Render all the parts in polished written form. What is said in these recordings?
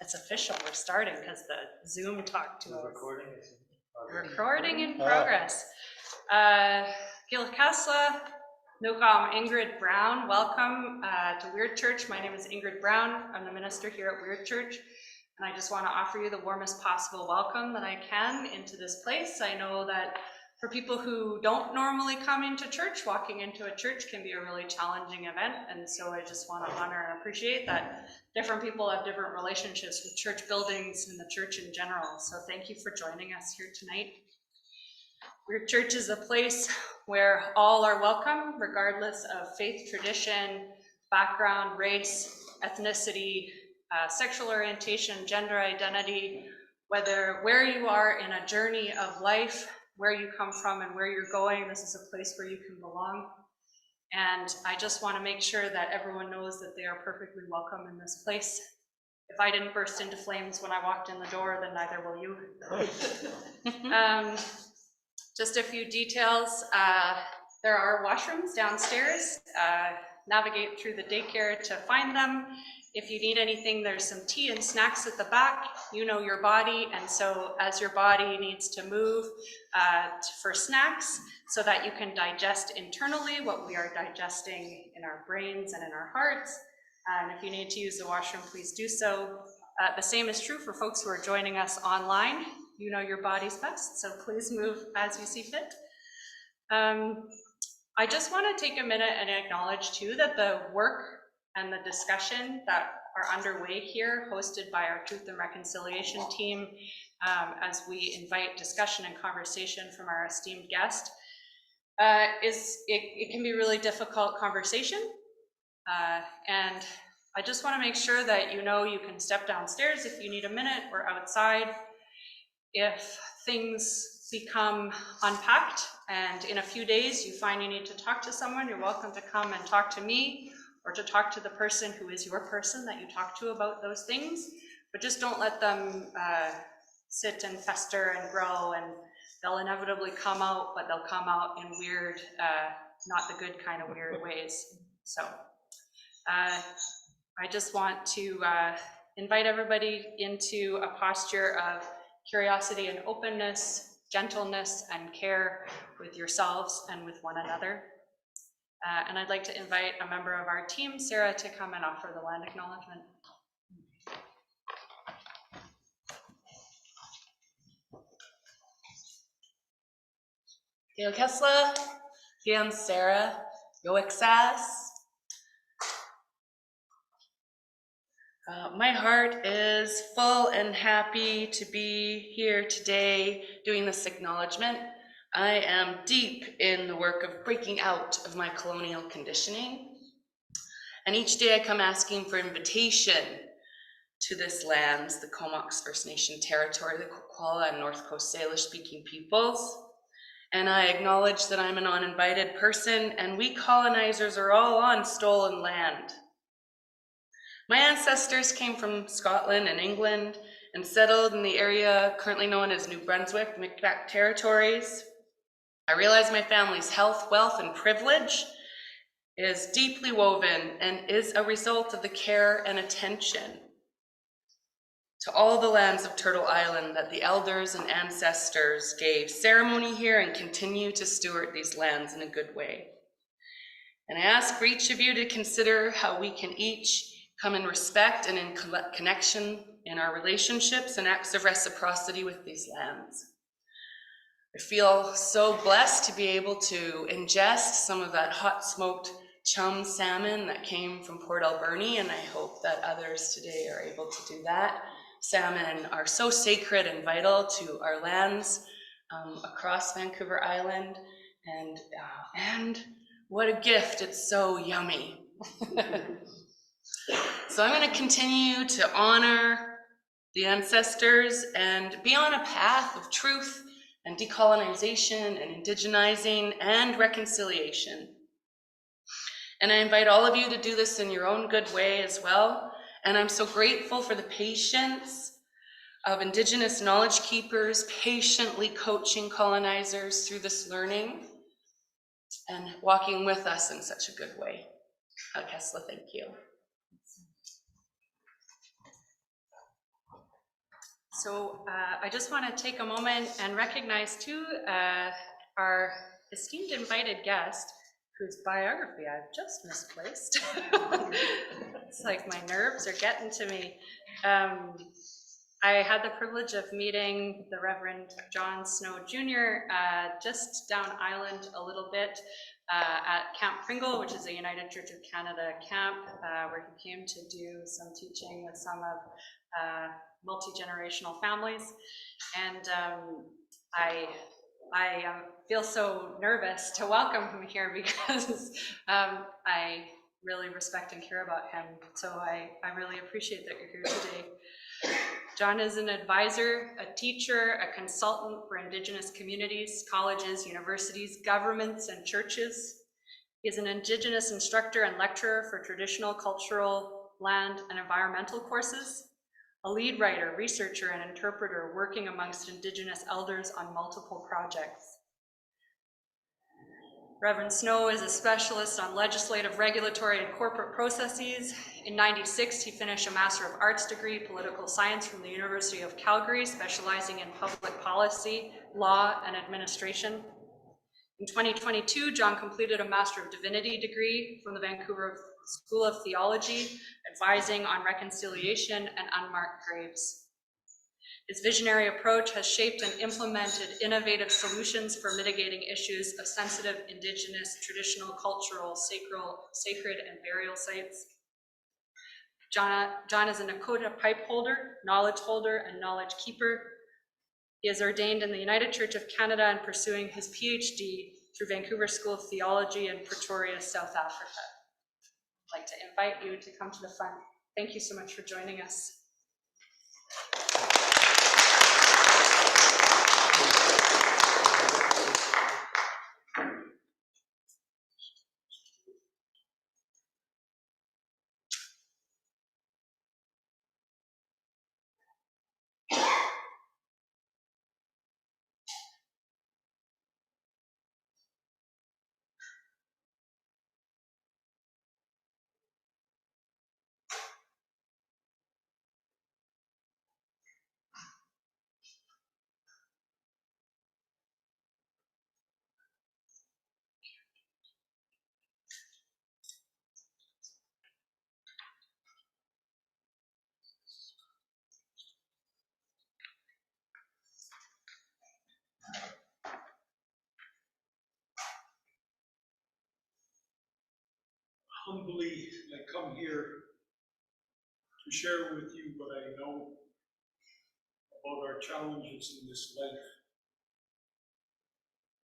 it's official. We're starting because the Zoom talked to us. Recording in progress. Gil Kasla, Nukam Ingrid Brown, welcome to Weird Church. My name is Ingrid Brown. I'm the minister here at Weird Church, and I just want to offer you the warmest possible welcome that I can into this place. I know that for people who don't normally come into church, walking into a church can be a really challenging event, and so I just want to honor and appreciate that different people have different relationships with church buildings and the church in general. So thank you for joining us here tonight. Weird Church is a place where all are welcome, regardless of faith, tradition, background, race, ethnicity, sexual orientation, gender identity, where you are in a journey of life, where you come from and where you're going. This is a place where you can belong. And I just want to make sure that everyone knows that they are perfectly welcome in this place. If I didn't burst into flames when I walked in the door, then neither will you. Just a few details. There are washrooms downstairs. Navigate through the daycare to find them. If you need anything, there's some tea and snacks at the back. You know your body, and so as your body needs to move for snacks so that you can digest internally what we are digesting in our brains and in our hearts. And if you need to use the washroom, please do so. The same is true for folks who are joining us online. You know your body's best, so please move as you see fit. I just want to take a minute and acknowledge too that the work and the discussion that are underway here, hosted by our Truth and Reconciliation team, as we invite discussion and conversation from our esteemed guest, it can be really difficult conversation. And I just want to make sure that you know you can step downstairs if you need a minute, or outside if things become unpacked and in a few days you find you need to talk to someone. You're welcome to come and talk to me, or to talk to the person who is your person that you talk to about those things, but just don't let them sit and fester and grow, and they'll inevitably come out, but they'll come out in weird, not the good kind of weird ways. So I just want to invite everybody into a posture of curiosity and openness, gentleness and care with yourselves and with one another. And I'd like to invite a member of our team, Sarah, to come and offer the land acknowledgement. Gail Kessler, Gian Sarah, Yoexas. My heart is full and happy to be here today doing this acknowledgement. I am deep in the work of breaking out of my colonial conditioning. And each day I come asking for invitation to this land, the Comox First Nation territory, the Quechua and North Coast Salish speaking peoples. And I acknowledge that I'm an uninvited person, and we colonizers are all on stolen land. My ancestors came from Scotland and England and settled in the area currently known as New Brunswick, Micmac territories. I realize my family's health, wealth, and privilege is deeply woven and is a result of the care and attention to all the lands of Turtle Island that the elders and ancestors gave ceremony here and continue to steward these lands in a good way. And I ask for each of you to consider how we can each come in respect and in connection in our relationships and acts of reciprocity with these lands. I feel so blessed to be able to ingest some of that hot smoked chum salmon that came from Port Alberni, and I hope that others today are able to do that. Salmon are so sacred and vital to our lands across Vancouver Island, and what a gift, it's so yummy. So I'm going to continue to honor the ancestors and be on a path of truth and decolonization and indigenizing and reconciliation. And I invite all of you to do this in your own good way as well. And I'm so grateful for the patience of Indigenous knowledge keepers patiently coaching colonizers through this learning and walking with us in such a good way. Kessler, thank you. So I just want to take a moment and recognize too our esteemed invited guest, whose biography I've just misplaced. It's like my nerves are getting to me. I had the privilege of meeting the Reverend John Snow Jr. Just down island a little bit at Camp Pringle, which is a United Church of Canada camp, where he came to do some teaching with some of multi-generational families. And I feel so nervous to welcome him here because I really respect and care about him. So I really appreciate that you're here today. John is an advisor, a teacher, a consultant for Indigenous communities, colleges, universities, governments, and churches. He is an Indigenous instructor and lecturer for traditional, cultural, land, and environmental courses, a lead writer, researcher, and interpreter working amongst Indigenous elders on multiple projects. Reverend Snow is a specialist on legislative, regulatory, and corporate processes. In '96, he finished a Master of Arts degree, political science from the University of Calgary, specializing in public policy, law, and administration. In 2022, John completed a Master of Divinity degree from the Vancouver School of Theology, advising on reconciliation and unmarked graves. His visionary approach has shaped and implemented innovative solutions for mitigating issues of sensitive Indigenous, traditional, cultural, sacred, and burial sites. John is a Nakota pipe holder, knowledge holder, and knowledge keeper. He is ordained in the United Church of Canada and pursuing his PhD through Vancouver School of Theology in Pretoria, South Africa. I'd like to invite you to come to the front. Thank you so much for joining us. Humbly, I come here to share with you what I know about our challenges in this life.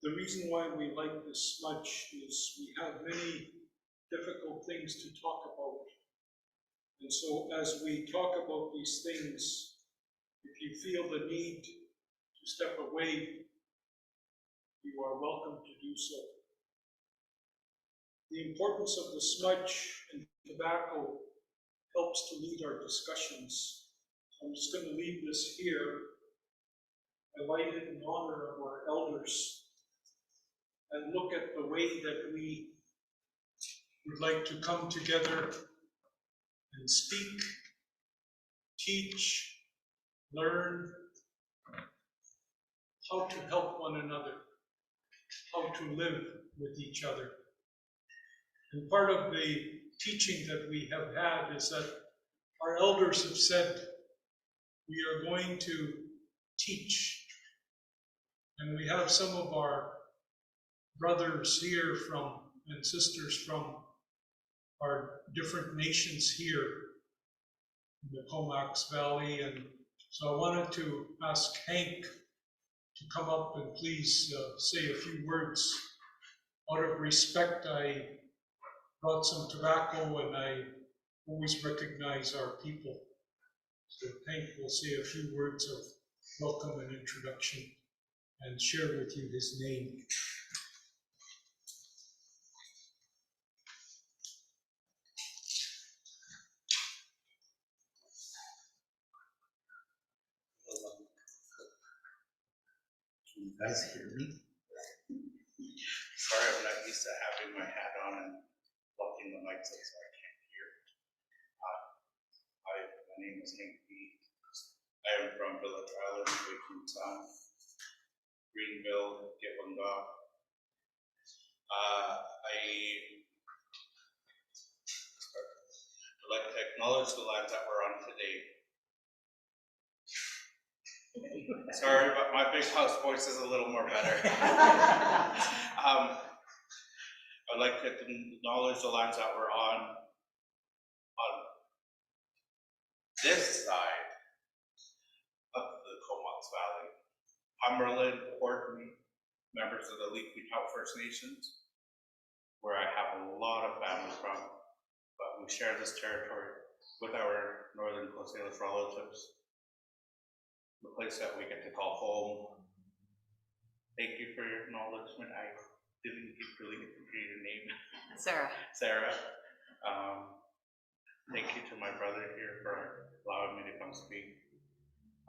The reason why we like this much is we have many difficult things to talk about. And so as we talk about these things, if you feel the need to step away, you are welcome to do so. The importance of the smudge and tobacco helps to lead our discussions. So I'm just going to leave this here. I light it in honor of our elders and look at the way that we would like to come together and speak, teach, learn how to help one another, how to live with each other. And part of the teaching that we have had is that our elders have said we are going to teach. And we have some of our brothers here and sisters from our different nations here in the Comox Valley. And so I wanted to ask Hank to come up and please say a few words. Out of respect, I brought some tobacco and I always recognize our people. So Hank will say a few words of welcome and introduction and share with you his name. Can you guys hear me? Sorry, I'm not used to having my hat on and blocking the mics so I can't hear. My name is Hank B. I am from Village Island, Wakeman Sound, Greenville, Gitwanga. I'd like to acknowledge the lands that we're on today. Sorry, but my big house voice is a little more better. I'd like to acknowledge the lands that we're on this side of the Comox Valley. Cumberland, Horton, members of the Leak-Weetau First Nations, where I have a lot of family from, but we share this territory with our northern Coast Salish relatives, the place that we get to call home. Thank you for your acknowledgement. I didn't really get to hear your name. Sarah. Sarah. Thank you to my brother here for allowing me to come speak.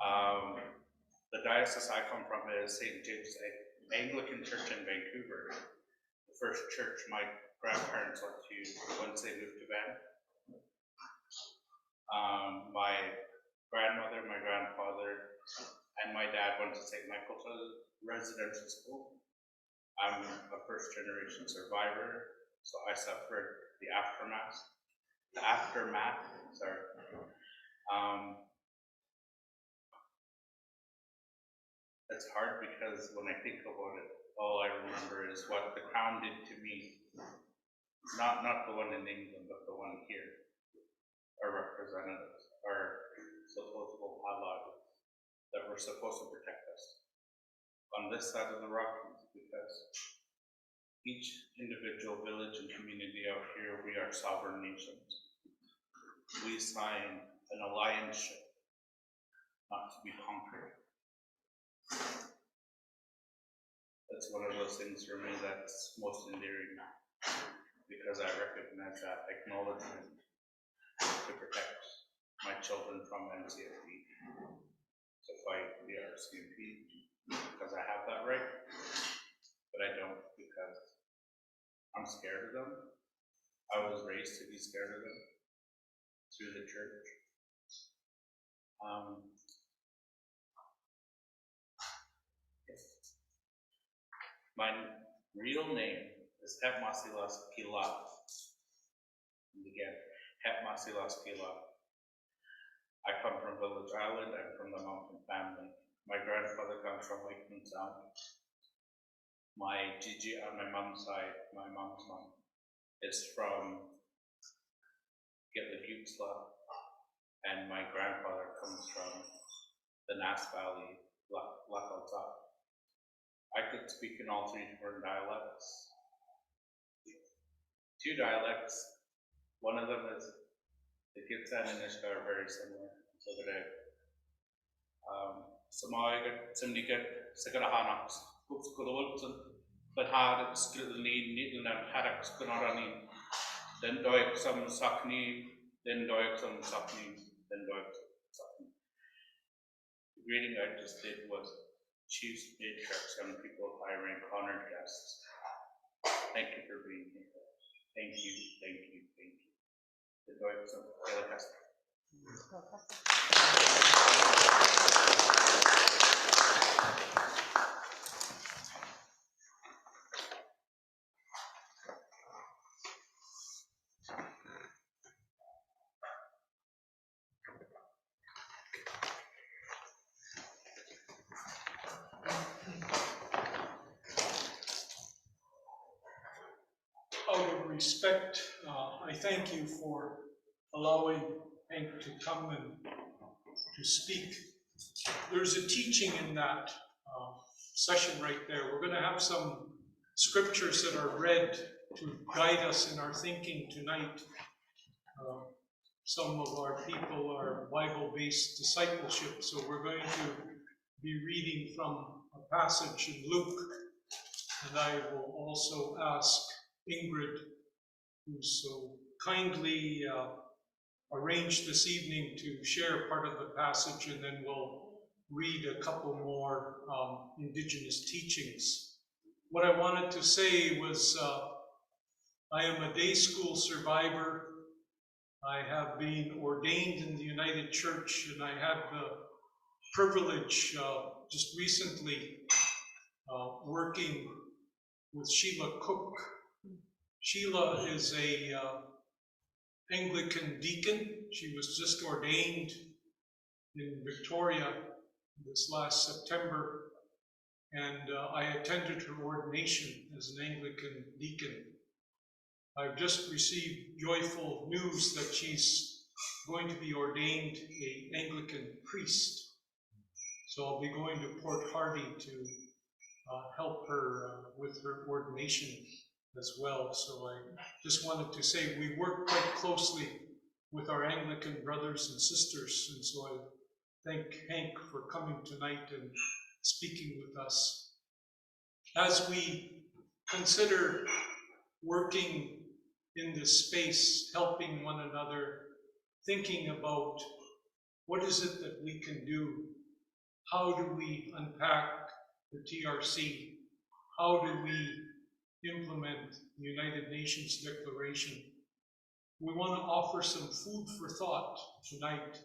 The diocese I come from is St. James Anglican Church in Vancouver. The first church my grandparents went to once they moved to Van. My grandmother, my grandfather, and my dad went to St. Michael's Residential School. I'm a first-generation survivor, so I suffered the aftermath. It's hard because when I think about it, all I remember is what the Crown did to me. Not the one in England, but the one here. Our representatives, our supposable allies that were supposed to protect us on this side of the Rockies, because each individual village and community out here, we are sovereign nations. We sign an alliance not to be conquered. That's one of those things for me that's most endearing, because I recognize that acknowledgement to protect my children from NCFD, to fight the RCMP, because I have that right, but I don't because I'm scared of them. I was raised to be scared of them through the church. My real name is Hepmasilas Pilat. And again, Hepmasilas Pilat. I come from Village Island. I'm from the mountain family. My grandfather comes from Wakeman Sound. My Gigi on my mom's side, my mom's mom, is from Gitla, and my grandfather comes from the Nass Valley, Lakalta. I could speak in all three different dialects. Two dialects. One of them is the Gitsan and Ishka are very similar. So that Samayagat, Simdigat, Sagarahanax, Kupskulultun, but had Skrilni, Nidlan, Harak, Skunarani, then Doik some Sakni, then Doik some Sakni, then Doik Sakni. The greeting I just did was Chiefs, Matriarchs, young people, high rank, honored guests. Thank you for being here. Thank you, thank you, thank you. The Doik some Kelakas. Out of respect, I thank you for allowing Hank to come and to speak. There's a teaching in that session right there. We're going to have some scriptures that are read to guide us in our thinking tonight. Some of our people are Bible-based discipleship, so we're going to be reading from a passage in Luke, and I will also ask Ingrid, who's so kindly arranged this evening, to share part of the passage, and then we'll read a couple more Indigenous teachings. What I wanted to say was I am a day school survivor. I have been ordained in the United Church, and I had the privilege just recently working with Sheila Cook. Sheila is a Anglican deacon. She was just ordained in Victoria this last September, and I attended her ordination as an Anglican deacon. I've just received joyful news that she's going to be ordained an Anglican priest. So I'll be going to Port Hardy to help her with her ordination as well. So I just wanted to say we work quite closely with our Anglican brothers and sisters, and so I thank Hank for coming tonight and speaking with us. As we consider working in this space, helping one another, thinking about what is it that we can do, how do we unpack the TRC, how do we implement the United Nations Declaration. We want to offer some food for thought tonight.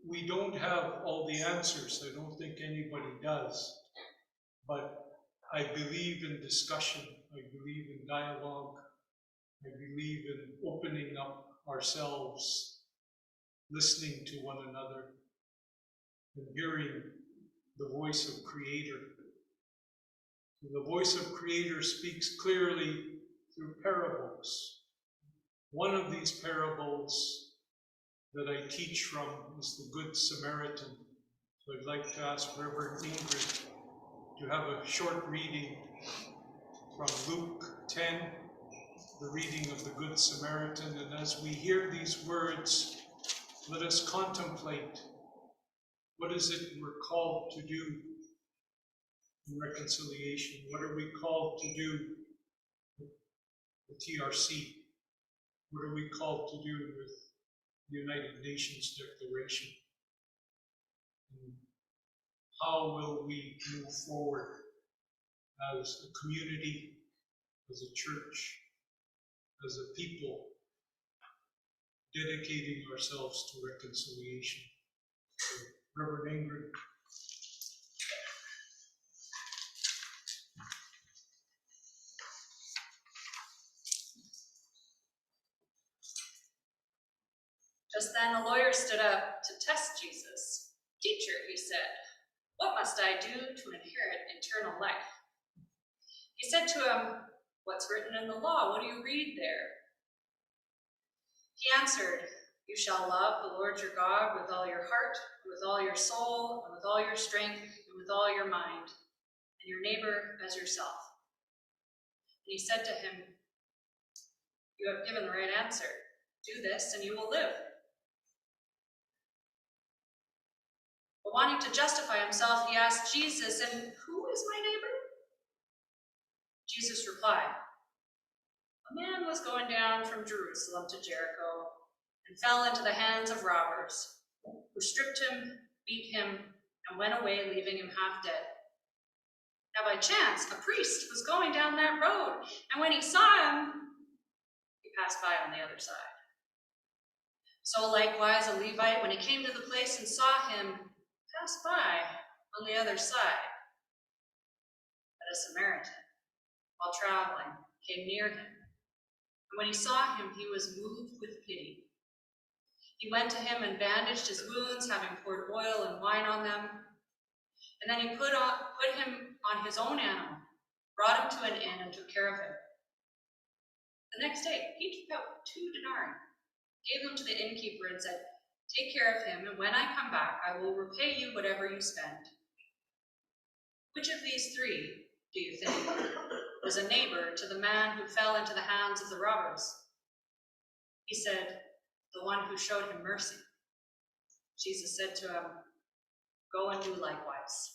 We don't have all the answers. I don't think anybody does. But I believe in discussion. I believe in dialogue. I believe in opening up ourselves, listening to one another, and hearing the voice of Creator. The voice of Creator speaks clearly through parables. One of these parables that I teach from is the Good Samaritan. So I'd like to ask Reverend Ingrid to have a short reading from Luke 10, the reading of the Good Samaritan. And as we hear these words, let us contemplate what is it we're called to do in reconciliation. What are we called to do with the TRC? What are we called to do with the United Nations Declaration? And how will we move forward as a community, as a church, as a people, dedicating ourselves to reconciliation? So, Reverend Ingrid. Just then a lawyer stood up to test Jesus. "Teacher," he said, "what must I do to inherit eternal life?" He said to him, "What's written in the law? What do you read there?" He answered, "You shall love the Lord your God with all your heart, and with all your soul, and with all your strength, and with all your mind, and your neighbor as yourself." And he said to him, "You have given the right answer. Do this and you will live." But wanting to justify himself, he asked Jesus, "And who is my neighbor?" Jesus replied, "A man was going down from Jerusalem to Jericho and fell into the hands of robbers, who stripped him, beat him, and went away, leaving him half dead. Now by chance, a priest was going down that road, and when he saw him, he passed by on the other side. So likewise a Levite, when he came to the place and saw him, passed by on the other side. But a Samaritan, while traveling, came near him. And when he saw him, he was moved with pity. He went to him and bandaged his wounds, having poured oil and wine on them. And then he put him on his own animal, brought him to an inn, and took care of him. The next day, he took out 2 denarii, gave them to the innkeeper, and said, 'Take care of him, and when I come back, I will repay you whatever you spend.' Which of these 3, do you think, was a neighbor to the man who fell into the hands of the robbers?" He said, "The one who showed him mercy." Jesus said to him, "Go and do likewise."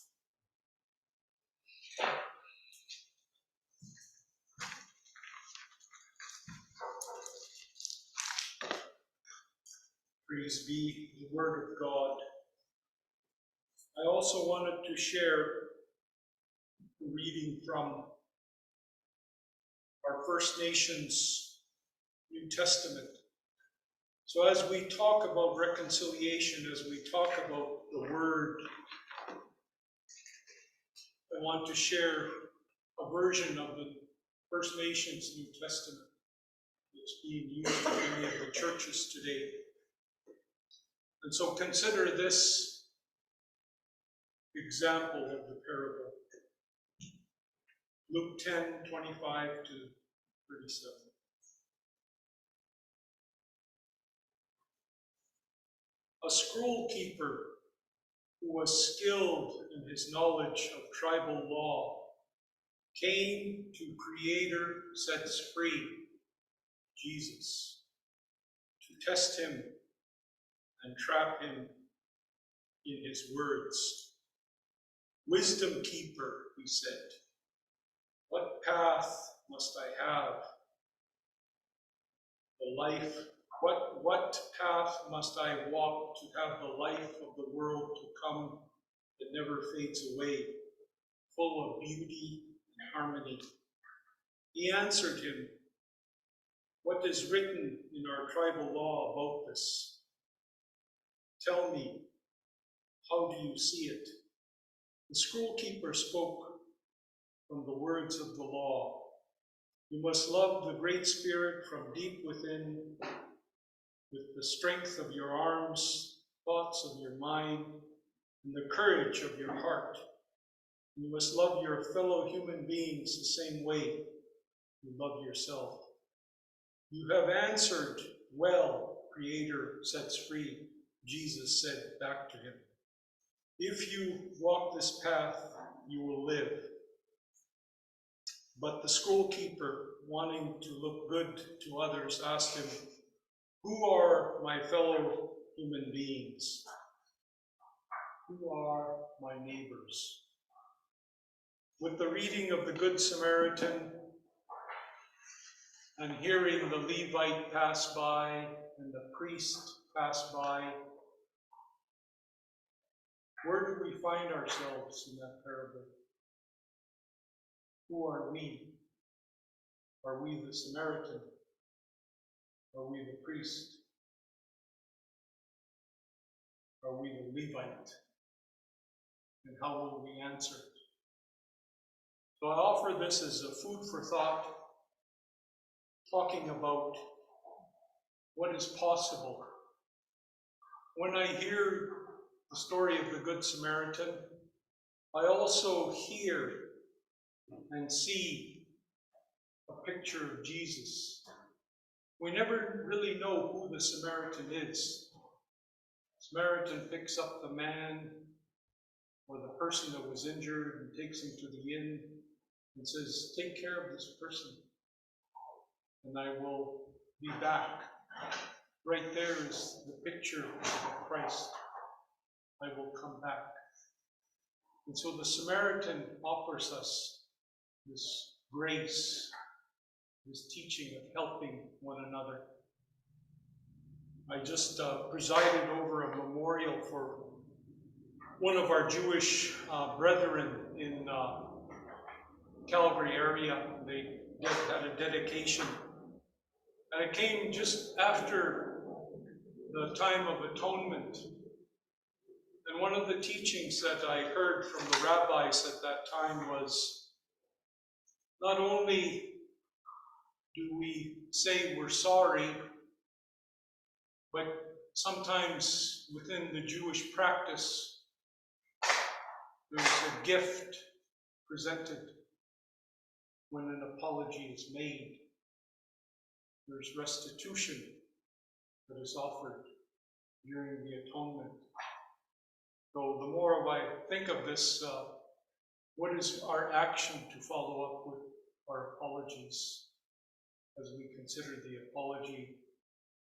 Praise be the word of God. I also wanted to share a reading from our First Nations New Testament. So as we talk about reconciliation, as we talk about the word, I want to share a version of the First Nations New Testament that's being used in many of the churches today. And so consider this example of the parable. Luke 10:25-37. A scroll keeper who was skilled in his knowledge of tribal law came to Creator sets free, Jesus, to test him and trap him in his words. Wisdom keeper, he said, what path must I have? The life, what path must I walk to have the life of the world to come that never fades away, full of beauty and harmony? He answered him, what is written in our tribal law about this? Tell me, how do you see it? The scroll keeper spoke from the words of the law. You must love the Great Spirit from deep within, with the strength of your arms, thoughts of your mind, and the courage of your heart. You must love your fellow human beings the same way you love yourself. You have answered well, Creator sets free, Jesus said back to him. If you walk this path, you will live. But the scroll keeper, wanting to look good to others, asked him, who are my fellow human beings? Who are my neighbors? With the reading of the Good Samaritan and hearing the Levite pass by and the priest pass by, where do we find ourselves in that parable? Who are we? Are we the Samaritan? Are we the priest? Are we the Levite? And how will we answer? So I offer this as a food for thought, talking about what is possible. When I hear the story of the Good Samaritan, I also hear and see a picture of Jesus. We never really know who the Samaritan is. Samaritan picks up the man or the person that was injured and takes him to the inn and says, take care of this person and I will be back. Right there is the picture of Christ. I will come back. And so the Samaritan offers us this grace, this teaching of helping one another. I just presided over a memorial for one of our Jewish brethren in Calgary area. They had a dedication. And it came just after the time of atonement. And one of the teachings that I heard from the rabbis at that time was, not only do we say we're sorry, but sometimes within the Jewish practice, there's a gift presented when an apology is made. There's restitution that is offered during the atonement. So the more I think of this, what is our action to follow up with our apologies as we consider the apology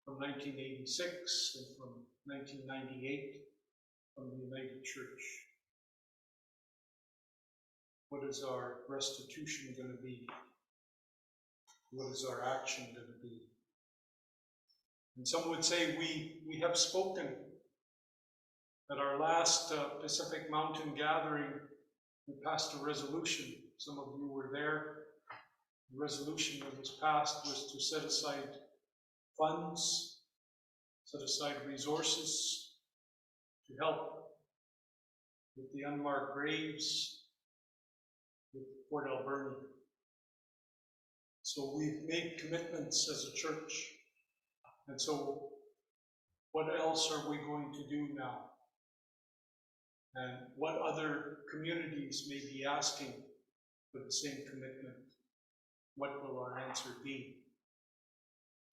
from 1986 and from 1998 from the United Church? What is our restitution going to be? What is our action going to be? And some would say we have spoken. At our last Pacific Mountain gathering, we passed a resolution. Some of you were there. The resolution that was passed was to set aside funds set aside resources to help with the unmarked graves with Port Alberni. So we've made commitments as a church. And so what else are we going to do now? And what other communities may be asking for the same commitment? What will our answer be?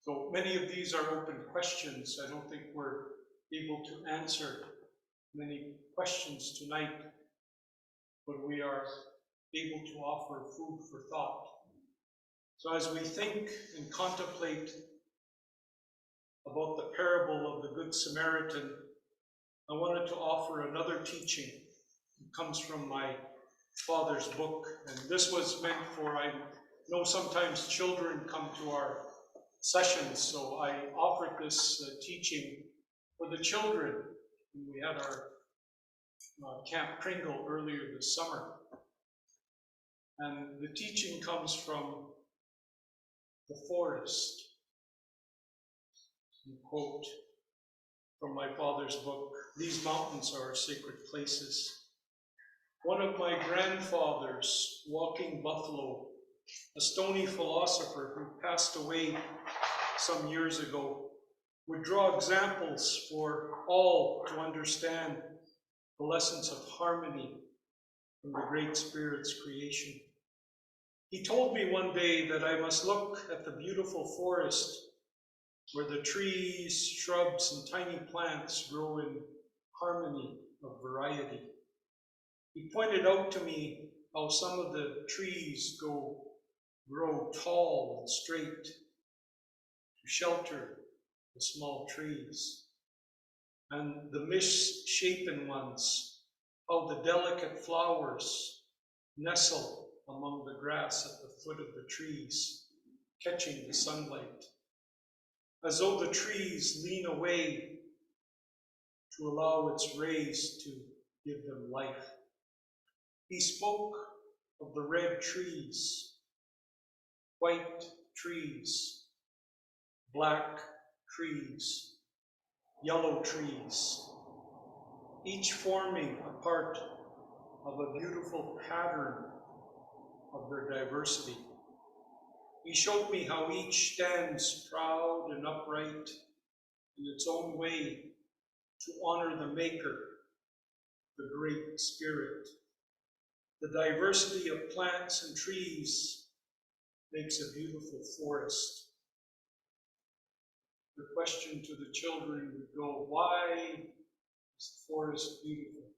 So many of these are open questions. I don't think we're able to answer many questions tonight, but we are able to offer food for thought. So as we think and contemplate about the parable of the Good Samaritan, I wanted to offer another teaching. It comes from my father's book, and this was meant for, I know sometimes children come to our sessions, so I offered this teaching for the children when we had our Camp Pringle earlier this summer. And the teaching comes from the forest. And quote from my father's book, "These mountains are sacred places. One of my grandfathers, Walking Buffalo, a stony philosopher who passed away some years ago, would draw examples for all to understand the lessons of harmony from the Great Spirit's creation. He told me one day that I must look at the beautiful forest where the trees, shrubs, and tiny plants grow in harmony of variety. He pointed out to me how some of the trees grow tall and straight to shelter the small trees, and the misshapen ones, how the delicate flowers nestle among the grass at the foot of the trees, catching the sunlight, as though the trees lean away to allow its rays to give them life. He spoke of the red trees, white trees, black trees, yellow trees, each forming a part of a beautiful pattern of their diversity. He showed me how each stands proud and upright in its own way to honor the Maker, the Great Spirit. The diversity of plants and trees makes a beautiful forest. The question to the children would go, why is the forest beautiful?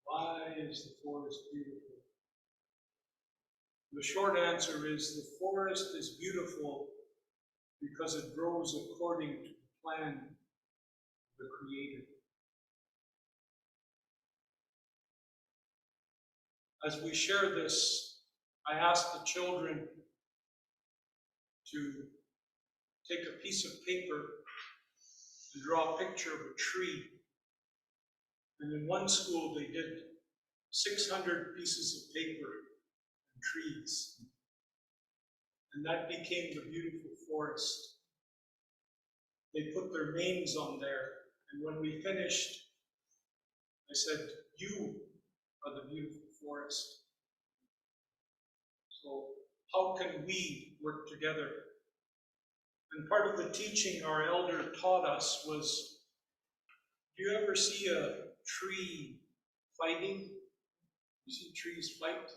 Why is the forest beautiful? The short answer is the forest is beautiful because it grows according to the plan of the Creator. As we share this, I ask the children to take a piece of paper and draw a picture of a tree. And in one school they did 600 pieces of paper and trees. And that became the beautiful forest. They put their names on there, and when we finished, I said, "You are the beautiful forest." So how can we work together? And part of the teaching our elder taught us was, do you ever see a tree fighting? You see trees fight?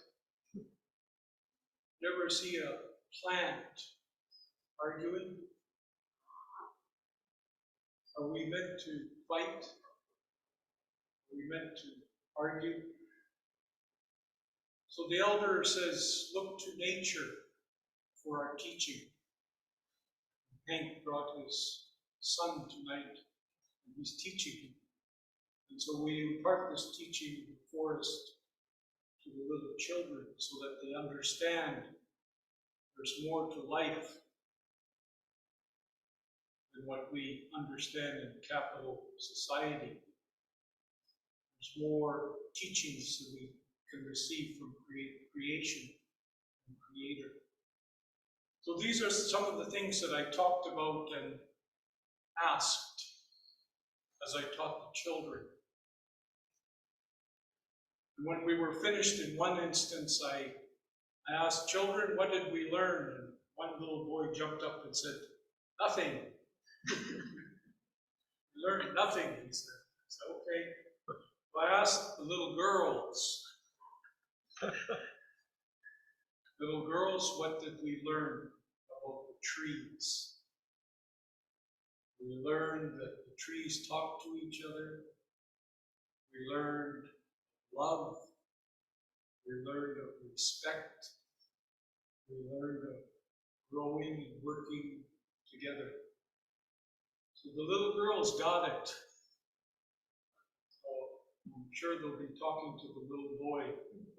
You ever see a plant arguing? Are we meant to fight? Are we meant to argue? So the elder says, look to nature for our teaching. Hank brought his son tonight, and he's teaching. And so we impart this teaching in the forest to the little children so that they understand there's more to life than what we understand in capital society. There's more teachings that we can receive from creation and Creator. So these are some of the things that I talked about, and asked as I taught the children. And when we were finished in one instance, I asked children, what did we learn? And one little boy jumped up and said, nothing. We learned nothing, he said. I said, okay. I asked the little girls, what did we learn about the trees? We learned that the trees talk to each other. We learned love. We learned of respect. We learned of growing and working together. So the little girls got it. So I'm sure they'll be talking to the little boy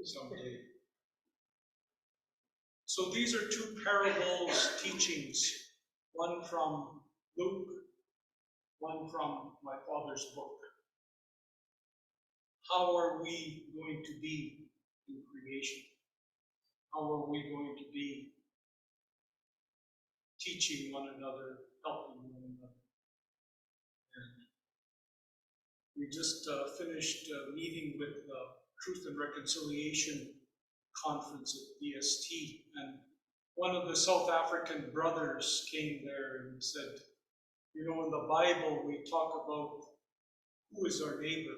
someday. So these are two parables, teachings, one from Luke, one from my father's book. How are we going to be in creation? How are we going to be teaching one another, helping one another? And we just finished a meeting with the Truth and Reconciliation Conference at DST, and one of the South African brothers came there and said, you know, in the Bible we talk about who is our neighbor.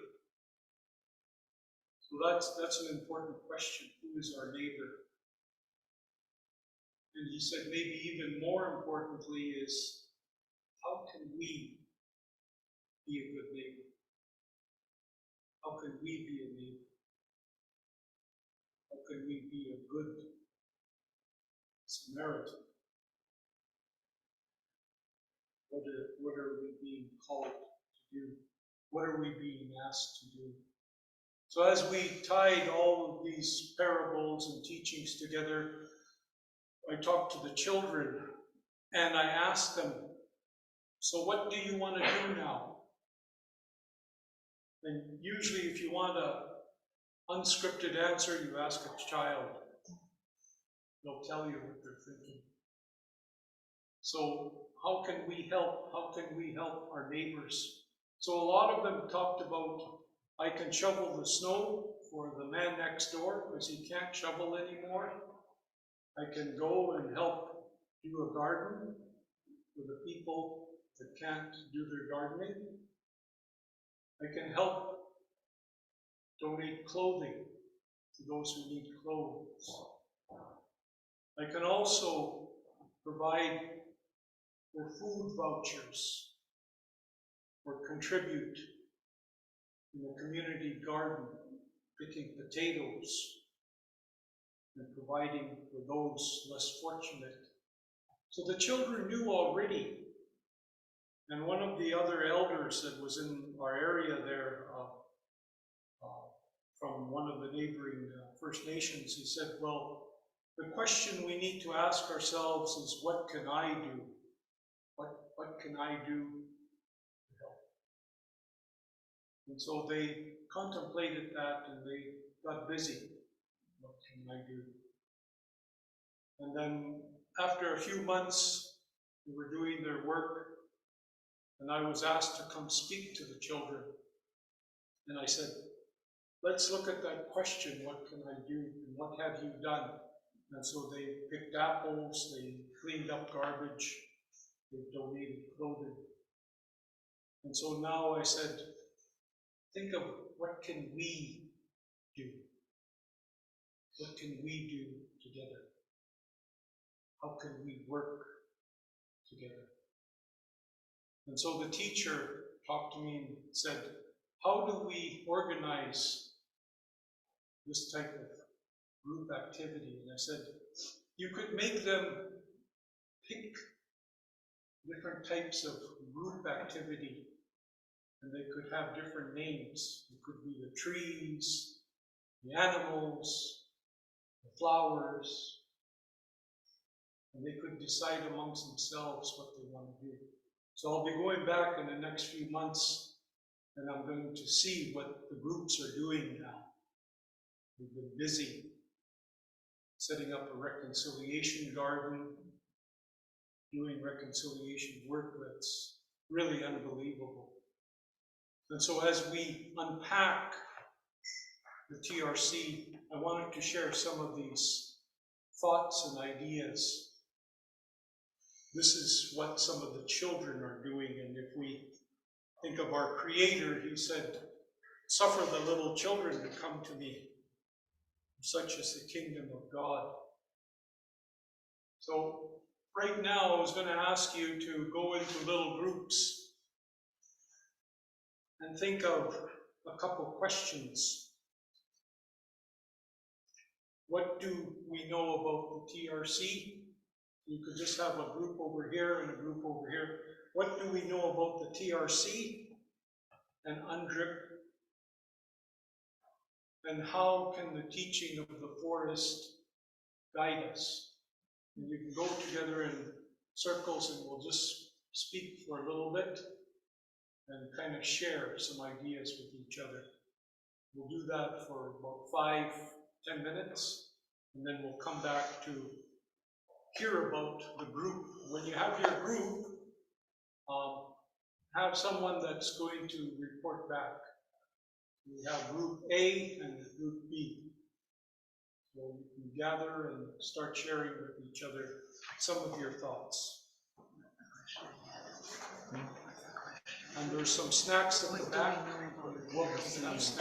So that's an important question. Who is our neighbor? And he said maybe even more importantly is, how can we be a good neighbor? How can we be a neighbor? How can we be a good Samaritan? What are we being called to do? What are we being asked to do? So as we tied all of these parables and teachings together, I talked to the children and I asked them, so what do you want to do now? And usually if you want an unscripted answer, you ask a child. They'll tell you what they're thinking. So how can we help? How can we help our neighbors? So a lot of them talked about, I can shovel the snow for the man next door because he can't shovel anymore. I can go and help do a garden for the people that can't do their gardening. I can help donate clothing to those who need clothes. I can also provide for food vouchers or contribute in the community garden, picking potatoes and providing for those less fortunate. So the children knew already. And one of the other elders that was in our area there, from one of the neighboring First Nations, he said, well, the question we need to ask ourselves is, what can I do? What can I do to help? And so they contemplated that and they got busy. What can I do? And then after a few months, they were doing their work, and I was asked to come speak to the children. And I said, let's look at that question, what can I do, and what have you done? And so they picked apples, they cleaned up garbage, they donated clothing. And so now I said, think of what can we do? What can we do together? How can we work together? And so the teacher talked to me and said, how do we organize this type of group activity? And I said, you could make them pick different types of group activity, and they could have different names. It could be the trees, the animals, the flowers, and they could decide amongst themselves what they want to do. So I'll be going back in the next few months, and I'm going to see what the groups are doing now. We've been busy setting up a reconciliation garden, doing reconciliation worklets, really unbelievable. And so as we unpack the TRC, I wanted to share some of these thoughts and ideas. This is what some of the children are doing, and if we think of our Creator, he said, "Suffer the little children to come to me, such is the kingdom of God." So right now, I was going to ask you to go into little groups and think of a couple questions. What do we know about the TRC? You could just have a group over here and a group over here. What do we know about the TRC and UNDRIP? And how can the teaching of the forest guide us? And you can go together in circles and we'll just speak for a little bit and kind of share some ideas with each other. We'll do that for about 5-10 minutes, and then we'll come back to hear about the group. When you have your group, have someone that's going to report back. We have group A and group B. So you can gather and start sharing with each other some of your thoughts. And there's some snacks at the back. We'll have snacks.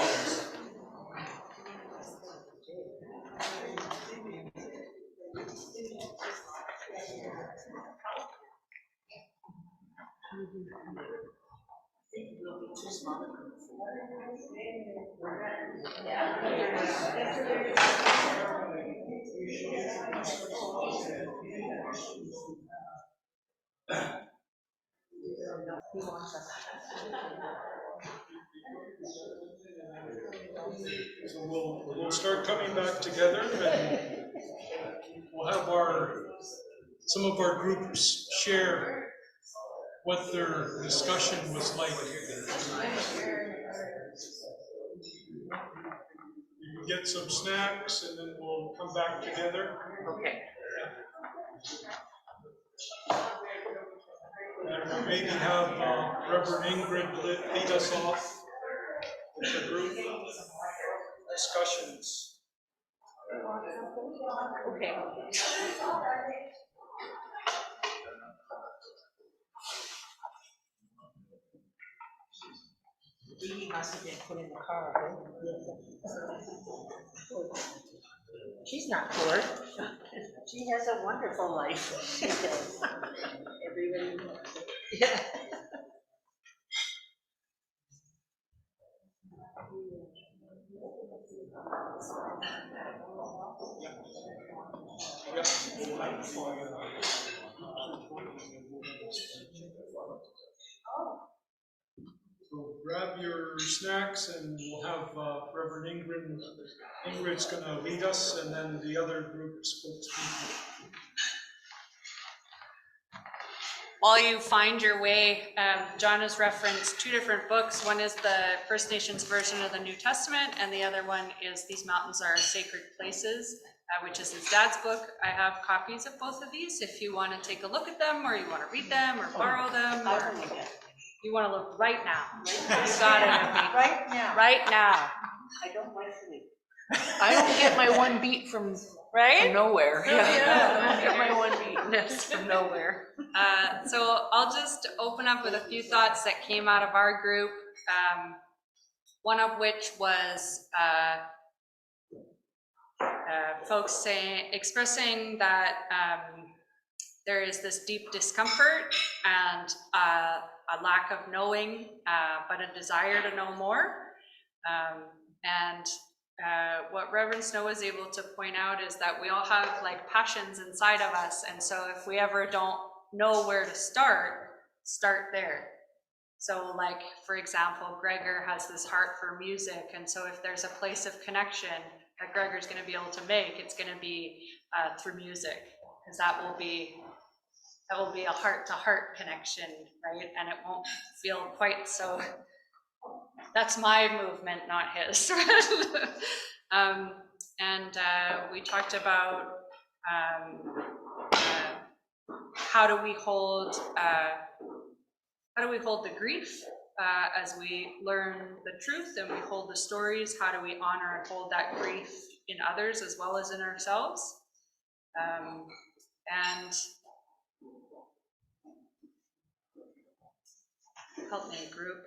So we'll start coming back together, and we'll have some of our groups share what their discussion was like. You can get some snacks, and then we'll come back together. Okay. And we'll maybe have Reverend Ingrid lead us off with the group discussions. Okay. Dee must have been put in the car, right? She's not poor. She has a wonderful life. She does. Everybody knows it. Yeah. So grab your snacks, and we'll have Reverend Ingrid's going to lead us, and then the other group spokespeople. While you find your way, John has referenced two different books. One is the First Nations version of the New Testament, and the other one is These Mountains Are Sacred Places, which is his dad's book. I have copies of both of these if you want to take a look at them, or you want to read them, or borrow them, or you want to look right now. You got it. Right now. Right now. I don't like sleep. I don't get my one beat from Right? nowhere. Yeah. I don't get my one beat from nowhere. So I'll just open up with a few thoughts that came out of our group. One of which was folks expressing that there is this deep discomfort and a lack of knowing, but a desire to know more. What Reverend Snow was able to point out is that we all have like passions inside of us, and so if we ever don't know where to start there. So like, for example, Gregor has this heart for music, and so if there's a place of connection that Gregor's going to be able to make, it's going to be through music, because that will be a heart-to-heart connection, right? And it won't feel quite so. That's my movement, not his. We talked about how do we hold how do we hold the grief as we learn the truth and we hold the stories? How do we honor and hold that grief in others as well as in ourselves? And help me, group.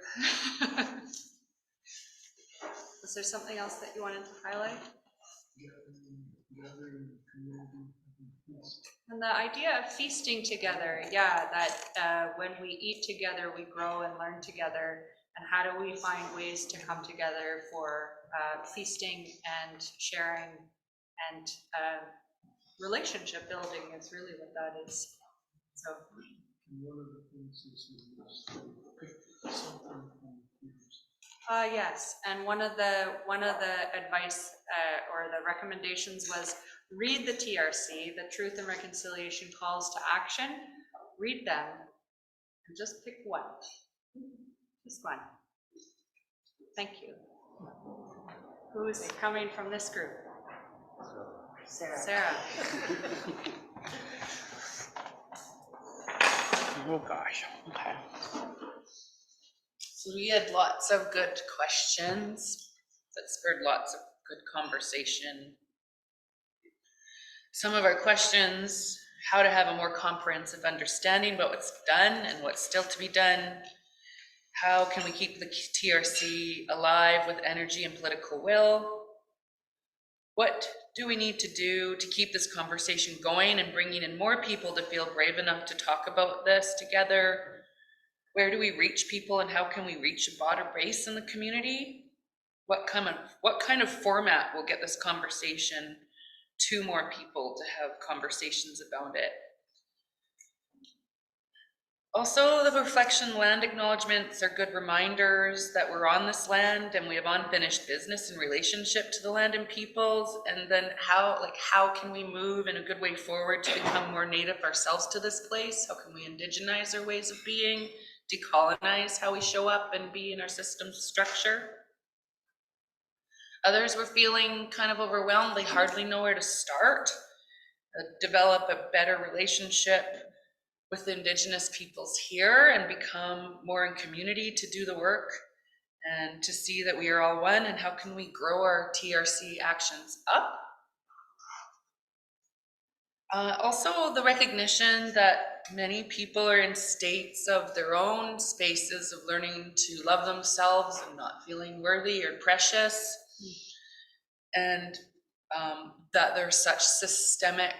Was there something else that you wanted to highlight? And the idea of feasting together, yeah, that when we eat together, we grow and learn together. And how do we find ways to come together for feasting and sharing and relationship building is really what that is. So. One of the things is pick something from Yes, and one of the advice or the recommendations was read the TRC, the Truth and Reconciliation Calls to Action. Read them and just pick one. Just one. Thank you. Who is coming from this group? Sarah. Oh gosh, okay. So we had lots of good questions that spurred lots of good conversation. Some of our questions, how to have a more comprehensive understanding about what's done and what's still to be done. How can we keep the TRC alive with energy and political will? What do we need to do to keep this conversation going and bringing in more people to feel brave enough to talk about this together? Where do we reach people and how can we reach a broader base in the community? What kind of format will get this conversation to more people to have conversations about it? Also, the reflection land acknowledgements are good reminders that we're on this land and we have unfinished business in relationship to the land and peoples. And then how can we move in a good way forward to become more native ourselves to this place? How can we indigenize our ways of being, decolonize how we show up and be in our system structure? Others were feeling kind of overwhelmed. They hardly know where to start, develop a better relationship with Indigenous peoples here and become more in community to do the work and to see that we are all one, and how can we grow our TRC actions up. Also the recognition that many people are in states of their own spaces of learning to love themselves and not feeling worthy or precious, and that there's such systemic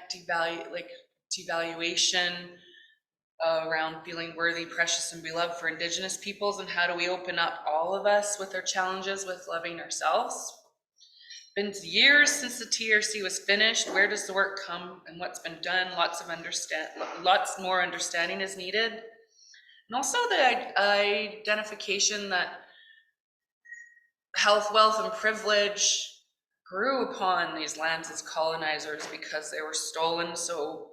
devaluation around feeling worthy, precious, and beloved for Indigenous peoples, and how do we open up all of us with our challenges with loving ourselves. Been years since the TRC was finished. Where does the work come and what's been done? Lots more understanding is needed. And also the identification that health, wealth, and privilege grew upon these lands as colonizers because they were stolen. So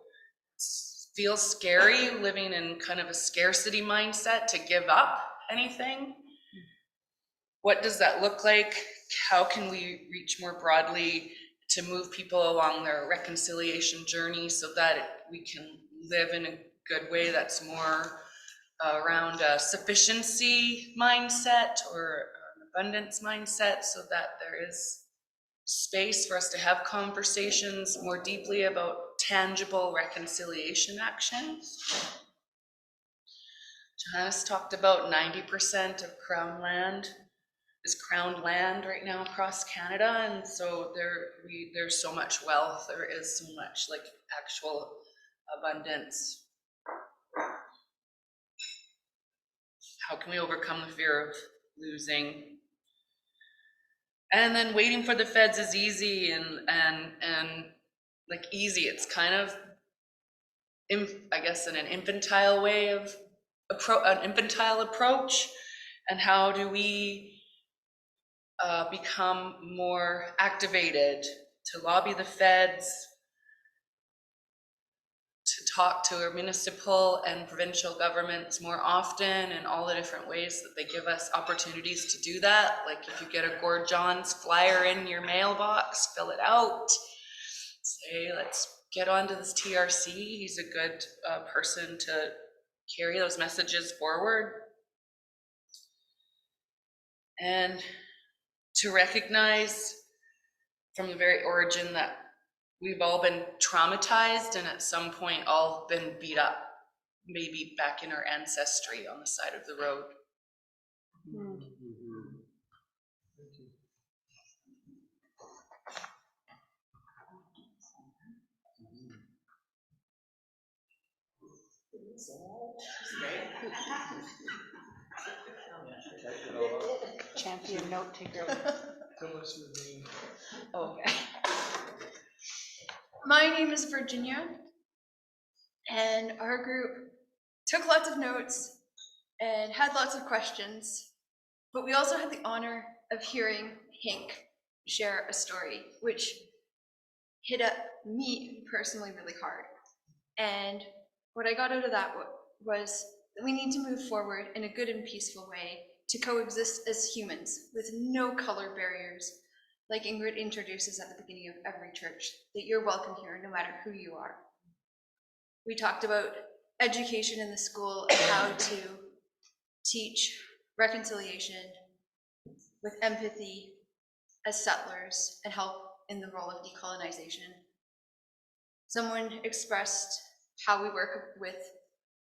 feels scary living in kind of a scarcity mindset to give up anything. What does that look like? How can we reach more broadly to move people along their reconciliation journey so that we can live in a good way that's more around a sufficiency mindset or an abundance mindset, so that there is space for us to have conversations more deeply about tangible reconciliation actions. Johannes talked about 90% of Crown land is crowned land right now across Canada, and so there's so much wealth, there is so much like actual abundance. How can we overcome the fear of losing? And then waiting for the feds is easy and like easy. It's kind of, I guess, in an infantile way of an infantile approach. And how do we become more activated to lobby the feds, to talk to our municipal and provincial governments more often in all the different ways that they give us opportunities to do that. Like if you get a Gord Johns flyer in your mailbox, fill it out, say, let's get onto this TRC. He's a good person to carry those messages forward. and to recognize from the very origin that we've all been traumatized and at some point all been beat up, maybe back in our ancestry on the side of the road. Champion note taker. Tell us your name. Okay. My name is Virginia, and our group took lots of notes and had lots of questions, but we also had the honor of hearing Hank share a story, which hit at me personally really hard. And what I got out of that was that we need to move forward in a good and peaceful way to coexist as humans with no color barriers, like Ingrid introduces at the beginning of every church, that you're welcome here no matter who you are. We talked about education in the school and how to teach reconciliation with empathy as settlers and help in the role of decolonization. Someone expressed how we work with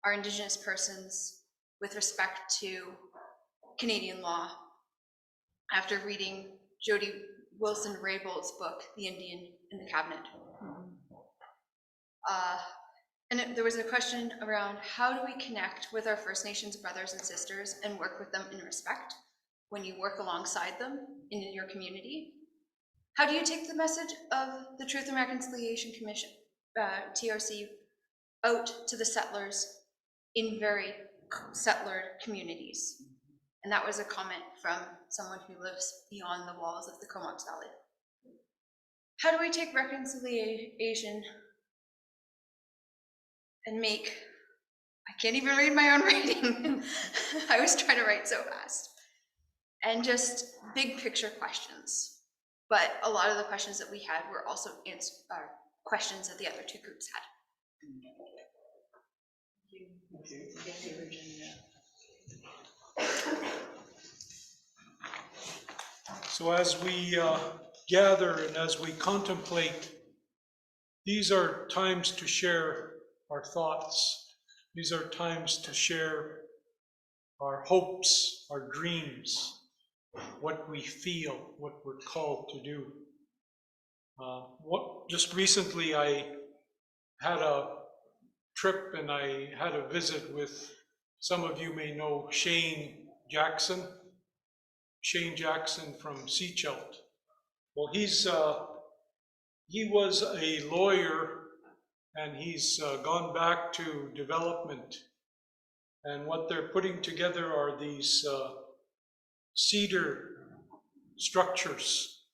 our Indigenous persons with respect to Canadian law after reading Jody Wilson-Raybould's book, The Indian in the Cabinet. There was a question around how do we connect with our First Nations brothers and sisters and work with them in respect when you work alongside them in your community? How do you take the message of the Truth and Reconciliation Commission, TRC, out to the settlers in very settler communities? And that was a comment from someone who lives beyond the walls of the Comox Valley. How do we take reconciliation and make, I can't even read my own writing. I was trying to write so fast. And just big picture questions. But a lot of the questions that we had were also questions that the other two groups had. Thank you, Virginia. So as we gather and as we contemplate, these are times to share our thoughts. These are times to share our hopes, our dreams, what we feel, what we're called to do. Just recently I had a trip and I had a visit with, some of you may know Shane Jackson from Seachelt. Well, he was a lawyer and he's gone back to development. And what they're putting together are these cedar structures.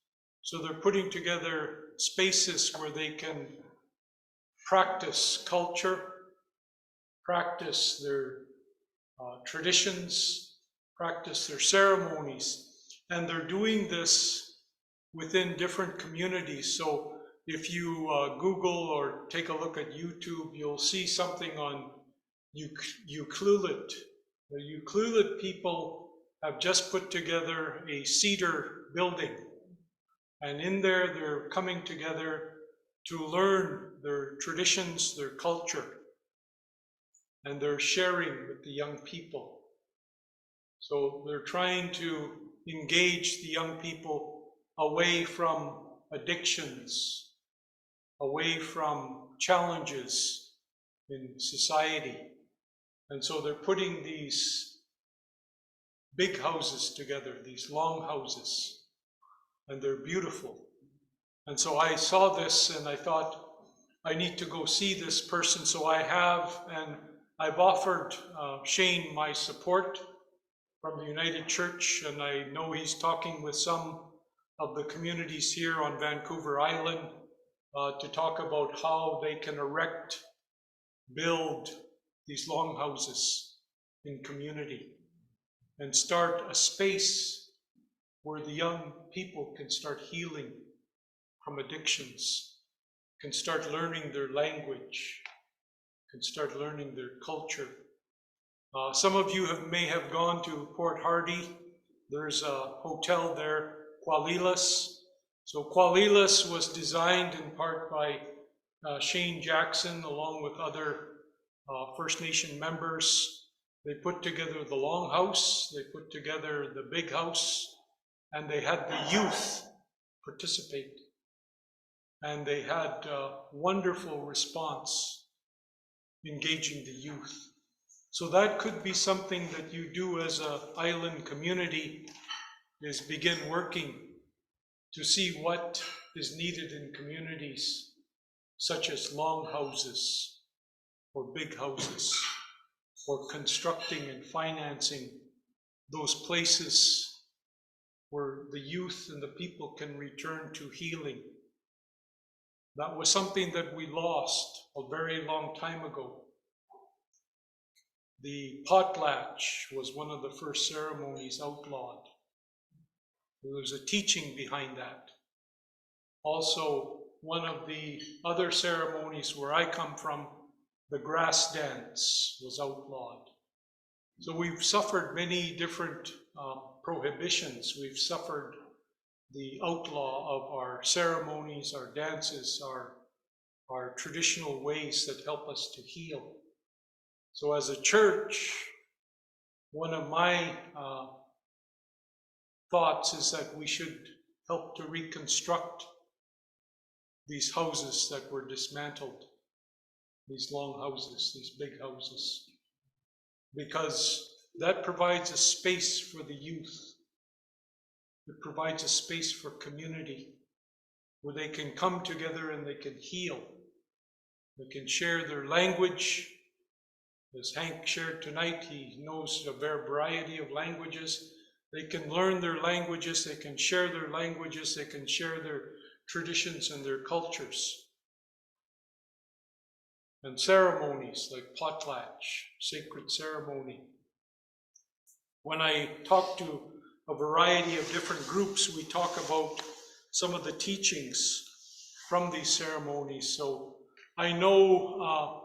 So they're putting together spaces where they can practice culture, practice their traditions, practice their ceremonies. And they're doing this within different communities. So if you Google or take a look at YouTube, you'll see something on Ucluelet. The Ucluelet people have just put together a cedar building. And in there, they're coming together to learn their traditions, their culture. And they're sharing with the young people. So they're trying to engage the young people away from addictions, away from challenges in society. And so they're putting these big houses together, these long houses, and they're beautiful. And so I saw this and I thought, I need to go see this person. So I have, and I've offered Shane my support from the United Church, and I know he's talking with some of the communities here on Vancouver Island to talk about how they can build these longhouses in community and start a space where the young people can start healing from addictions, can start learning their language, can start learning their culture. Some of you may have gone to Port Hardy There's a hotel there, Qualilas. So Qualilas was designed in part by Shane Jackson along with other First Nation members. They put together the longhouse, they put together the big house, and they had the youth participate. And they had a wonderful response engaging the youth. So that could be something that you do as an island community, is begin working to see what is needed in communities such as longhouses or big houses, or constructing and financing those places where the youth and the people can return to healing. That was something that we lost a very long time ago. The potlatch was one of the first ceremonies outlawed. There was a teaching behind that. Also, one of the other ceremonies where I come from, the grass dance, was outlawed. So we've suffered many different prohibitions. We've suffered the outlaw of our ceremonies, our dances, our traditional ways that help us to heal. So as a church, one of my thoughts is that we should help to reconstruct these houses that were dismantled, these long houses, these big houses, because that provides a space for the youth. It provides a space for community where they can come together and they can heal. They can share their language. As Hank shared tonight, he knows a variety of languages. They can learn their languages, they can share their languages, they can share their traditions and their cultures. And ceremonies like potlatch, sacred ceremony. When I talk to a variety of different groups, we talk about some of the teachings from these ceremonies. So I know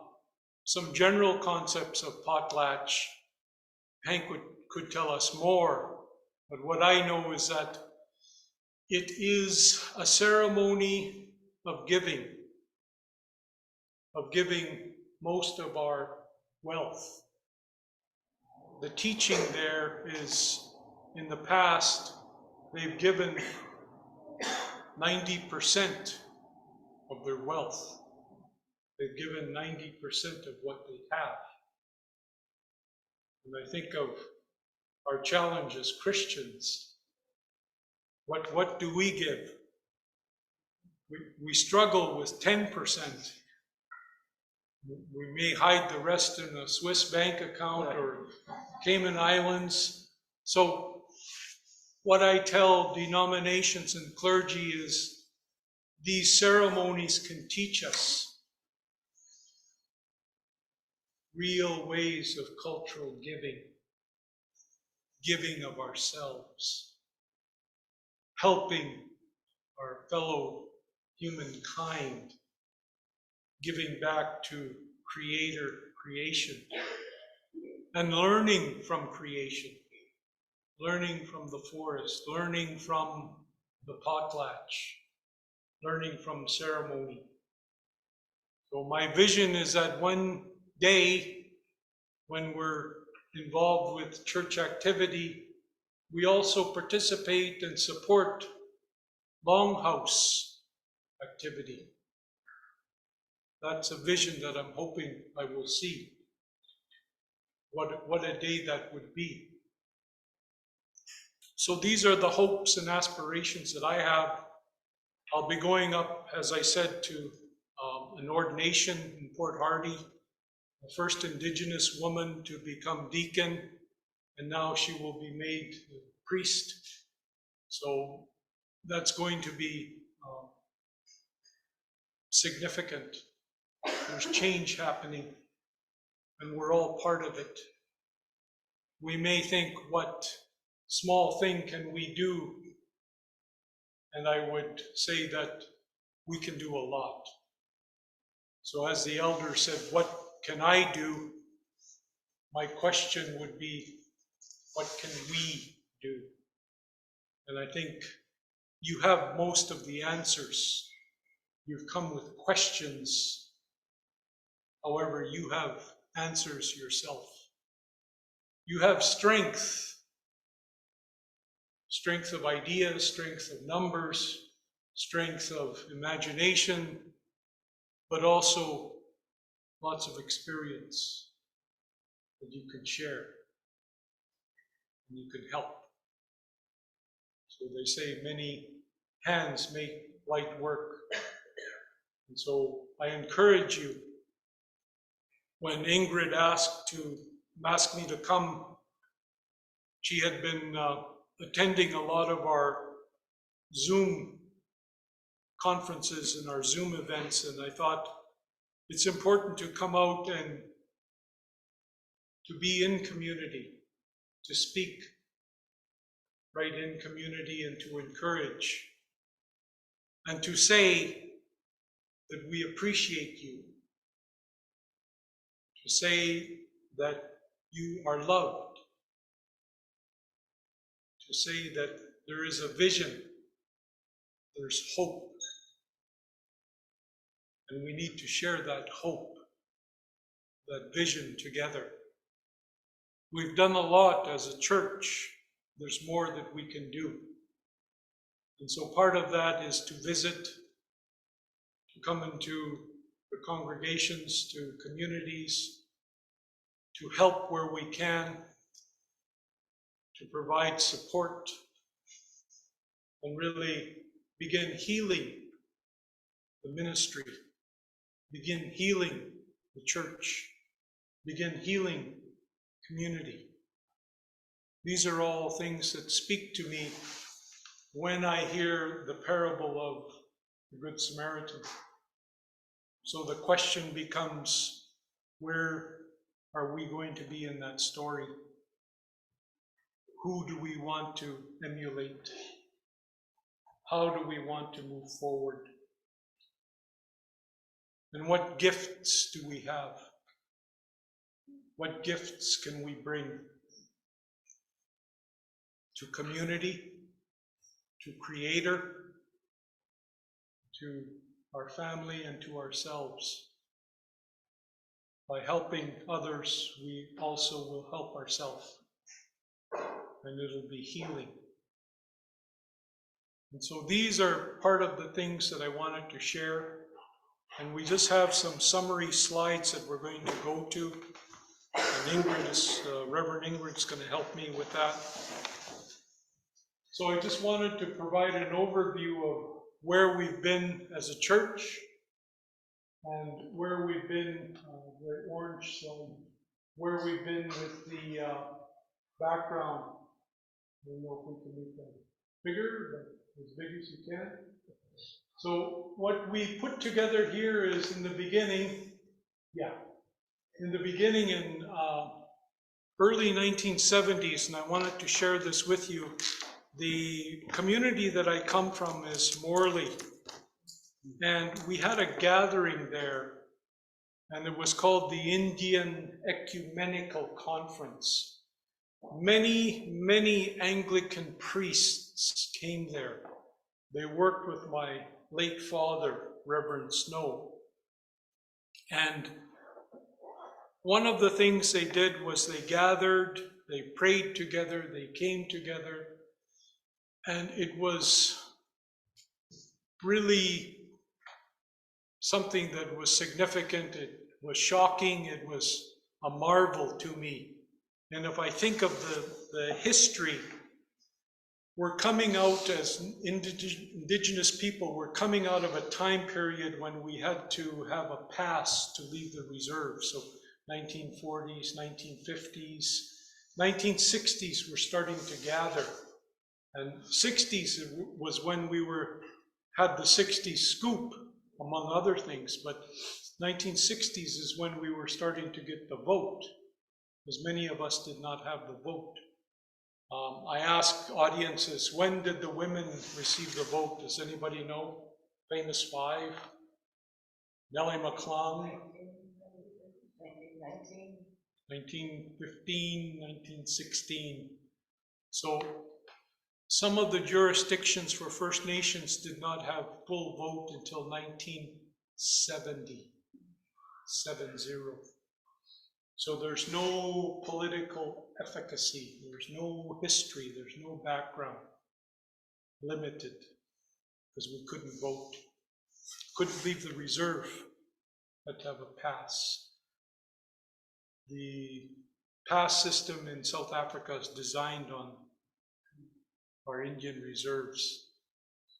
some general concepts of potlatch. Hank could tell us more, but what I know is that it is a ceremony of giving most of our wealth. The teaching there is, in the past, they've given 90% of their wealth. They've given 90% of what they have. And I think of our challenge as Christians. What do we give? We struggle with 10%. We may hide the rest in a Swiss bank account or Cayman Islands. So what I tell denominations and clergy is these ceremonies can teach us real ways of cultural giving of ourselves, helping our fellow humankind, giving back to creation, and learning from creation, learning from the forest, learning from the potlatch, learning from ceremony. So my vision is that one day, when we're involved with church activity, we also participate and support longhouse activity. That's a vision that I'm hoping I will see. What a day that would be. So these are the hopes and aspirations that I have. I'll be going up, as I said, to an ordination in Port Hardy, the first Indigenous woman to become deacon, and now she will be made priest. So that's going to be significant. There's change happening, and we're all part of it. We may think, what small thing can we do? And I would say that we can do a lot. So as the elder said, what can I do? My question would be, what can we do? I think you have most of the answers. You've come with questions. However, you have answers yourself. You have strength of ideas, strength of numbers, strength of imagination, but also lots of experience that you can share and you can help. So they say many hands make light work. And so I encourage you, when Ingrid asked me to come, she had been attending a lot of our Zoom conferences and our Zoom events, and I thought it's important to come out and to be in community, to speak right in community and to encourage, and to say that we appreciate you, to say that you are loved, to say that there is a vision, there's hope, and we need to share that hope, that vision together. We've done a lot as a church. There's more that we can do. And so part of that is to visit, to come into the congregations, to communities, to help where we can, to provide support, and really begin healing the ministry, begin healing the church, begin healing community. These are all things that speak to me when I hear the parable of the Good Samaritan. So the question becomes, where are we going to be in that story? Who do we want to emulate? How do we want to move forward? And what gifts do we have? What gifts can we bring to community, to Creator, to our family, and to ourselves? By helping others, we also will help ourselves, and it'll be healing. And so these are part of the things that I wanted to share. And we just have some summary slides that we're going to go to. And Reverend Ingrid's going to help me with that. So I just wanted to provide an overview of where we've been as a church and where we've been, the orange slide, where we've been with the background. I don't know if we can make that bigger, but as big as you can. So what we put together here is in the beginning in early 1970s, and I wanted to share this with you. The community that I come from is Morley, and we had a gathering there, and it was called the Indian Ecumenical Conference. Many Anglican priests came there. They worked with my late father, Reverend Snow. And one of the things they did was they gathered, they prayed together, they came together, and it was really something that was significant. It was shocking, it was a marvel to me. And if I think of the history, we're coming out as Indigenous people, we're coming out of a time period when we had to have a pass to leave the reserve. So 1940s, 1950s, 1960s, we're starting to gather. And 60s was when we had the 60s scoop, among other things. But 1960s is when we were starting to get the vote, as many of us did not have the vote. I asked audiences, when did the women receive the vote? Does anybody know? Famous five. Nellie McClung. 1915, 1916. So some of the jurisdictions for First Nations did not have full vote until 1970, 70. So there's no political efficacy, there's no history, there's no background, limited, because we couldn't vote. Couldn't leave the reserve, had to have a pass. The pass system in South Africa is designed on our Indian reserves.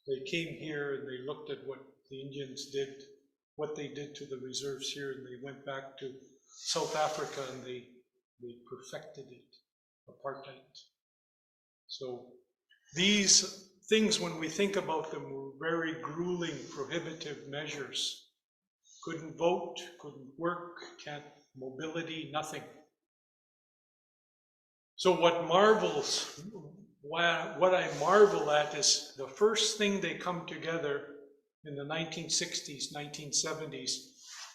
They came here and they looked at what the Indians did, what they did to the reserves here, and they went back to South Africa and they perfected it, apartheid. So these things, when we think about them, were very grueling, prohibitive measures. Couldn't vote, couldn't work, can't mobility, nothing. So what I marvel at is the first thing they come together in the 1960s, 1970s,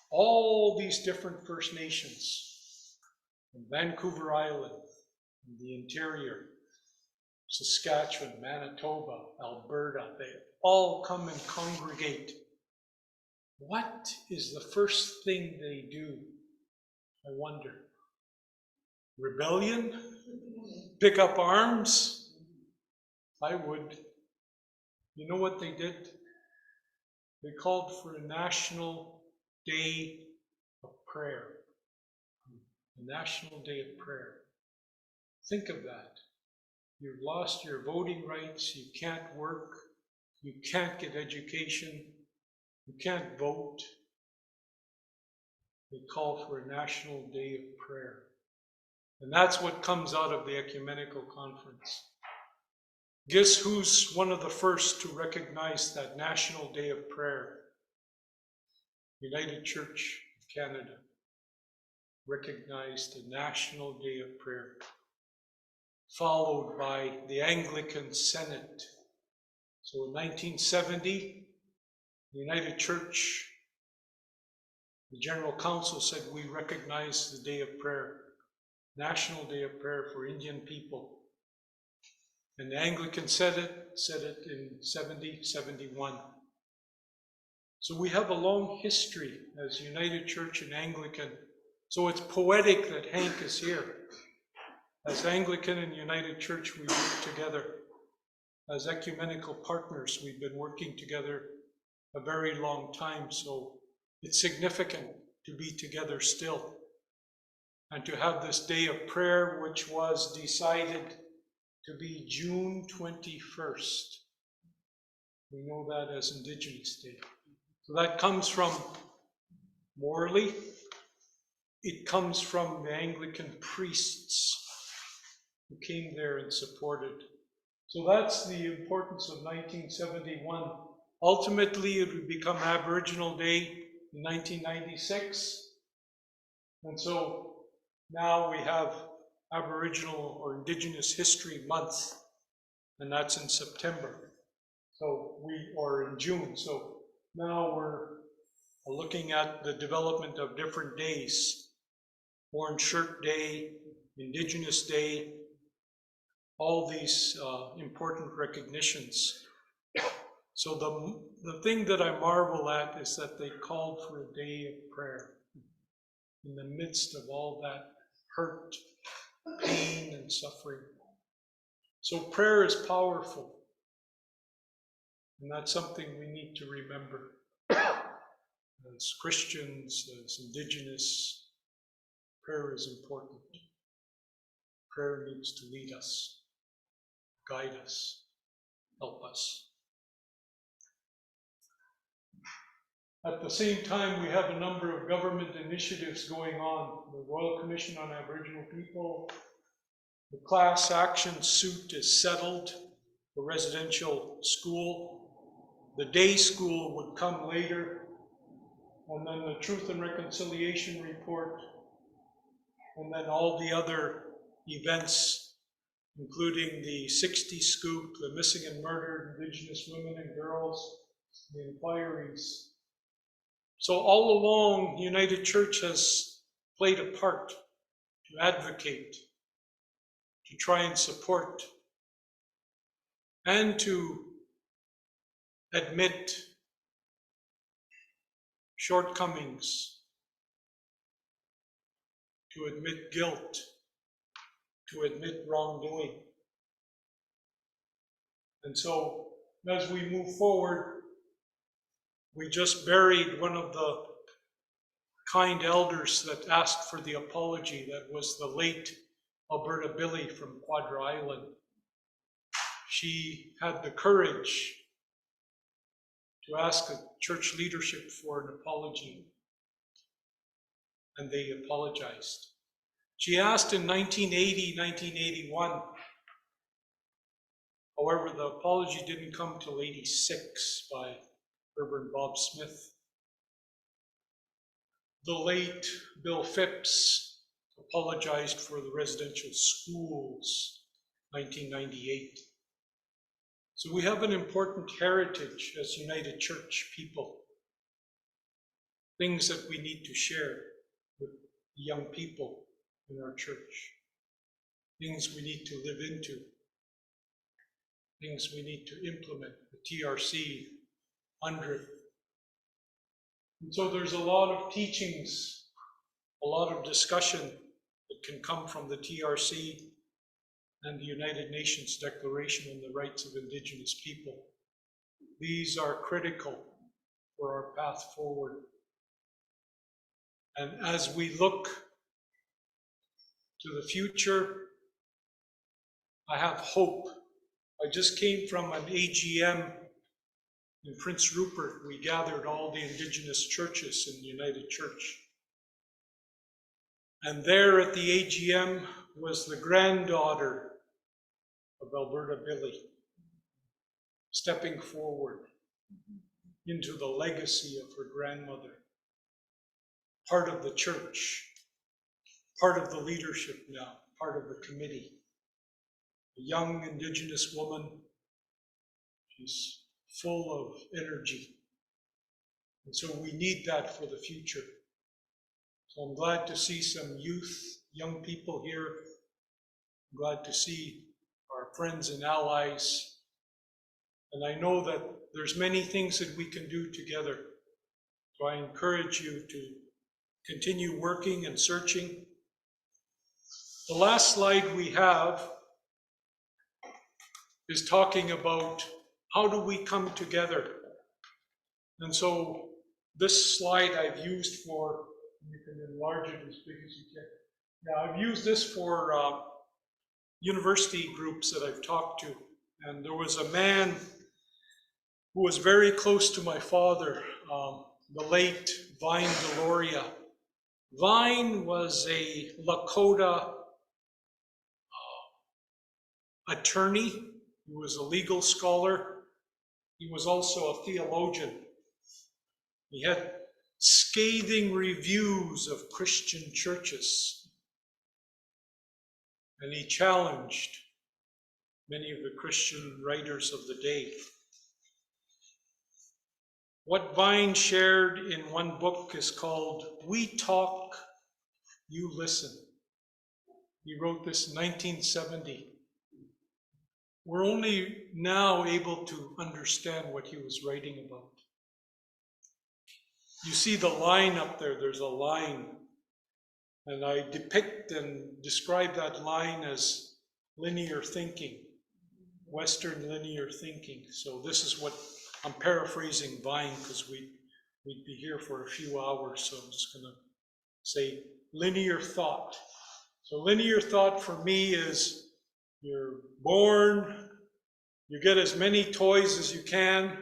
all these different First Nations, from Vancouver Island, the interior, Saskatchewan, Manitoba, Alberta, they all come and congregate. What is the first thing they do? I wonder. Rebellion? Pick up arms? I would. You know what they did? They called for a national day of prayer. A national day of prayer. Think of that. You've lost your voting rights, you can't work, you can't get education, you can't vote. They call for a national day of prayer. And that's what comes out of the ecumenical conference. Guess who's one of the first to recognize that National Day of Prayer? United Church of Canada recognized the National Day of Prayer, followed by the Anglican Senate. So in 1970, the United Church, the General Council said, we recognize the Day of Prayer, National Day of Prayer for Indian people. And the Anglican Senate said it in 71. So we have a long history as United Church and Anglican. So it's poetic that Hank is here. As Anglican and United Church, we work together. As ecumenical partners, we've been working together a very long time, so it's significant to be together still. And to have this day of prayer, which was decided to be June 21st. We know that as Indigenous Day. So that comes from morally, it comes from the Anglican priests who came there and supported. So that's the importance of 1971. Ultimately, it would become Aboriginal Day in 1996. And so now we have Aboriginal or Indigenous History Month, and that's in September. Or in June. So now we're looking at the development of different days. Orange Shirt Day, Indigenous Day, all these important recognitions. So the thing that I marvel at is that they called for a day of prayer in the midst of all that hurt, pain, and suffering. So prayer is powerful. And that's something we need to remember. As Christians, as Indigenous, prayer is important. Prayer needs to lead us, guide us, help us. At the same time, we have a number of government initiatives going on. The Royal Commission on Aboriginal People, the class action suit is settled, the residential school. The day school would come later, and then the Truth and Reconciliation Report, and then all the other events, including the 60 Scoop, the missing and murdered Indigenous women and girls, the inquiries. So all along, United Church has played a part to advocate, to try and support and to admit shortcomings, to admit guilt, to admit wrongdoing. And so, as we move forward, we just buried one of the kind elders that asked for the apology. That was the late Alberta Billy from Quadra Island. She had the courage to ask the church leadership for an apology, and they apologized. She asked in 1980, 1981. However, the apology didn't come till 86 by Reverend Bob Smith. The late Bill Phipps apologized for the residential schools, 1998. So we have an important heritage as United Church people, things that we need to share with the young people in our church, things we need to live into, things we need to implement, the TRC 100. And so there's a lot of teachings, a lot of discussion that can come from the TRC and the United Nations Declaration on the Rights of Indigenous People. These are critical for our path forward. And as we look to the future, I have hope. I just came from an AGM in Prince Rupert. We gathered all the Indigenous churches in the United Church. And there at the AGM was the granddaughter of Alberta Billy, stepping forward into the legacy of her grandmother, part of the church, part of the leadership now, part of the committee. A young Indigenous woman, she's full of energy. And so we need that for the future. So I'm glad to see some youth, young people here. I'm glad to see our friends and allies. And I know that there's many things that we can do together. So I encourage you to continue working and searching. The last slide we have is talking about how do we come together. And so this slide I've used for, you can enlarge it as big as you can. Yeah, I've used this for university groups that I've talked to. And there was a man who was very close to my father, the late Vine Deloria. Vine was a Lakota attorney. He was a legal scholar. He was also a theologian. He had scathing reviews of Christian churches. And he challenged many of the Christian writers of the day. What Vine shared in one book is called We Talk, You Listen. He wrote this in 1970. We're only now able to understand what he was writing about. You see the line up there, there's a line. And I depict and describe that line as linear thinking, Western linear thinking. So this is what, I'm paraphrasing Vine because we'd be here for a few hours, so I'm just gonna say linear thought. So linear thought for me is you're born, you get as many toys as you can,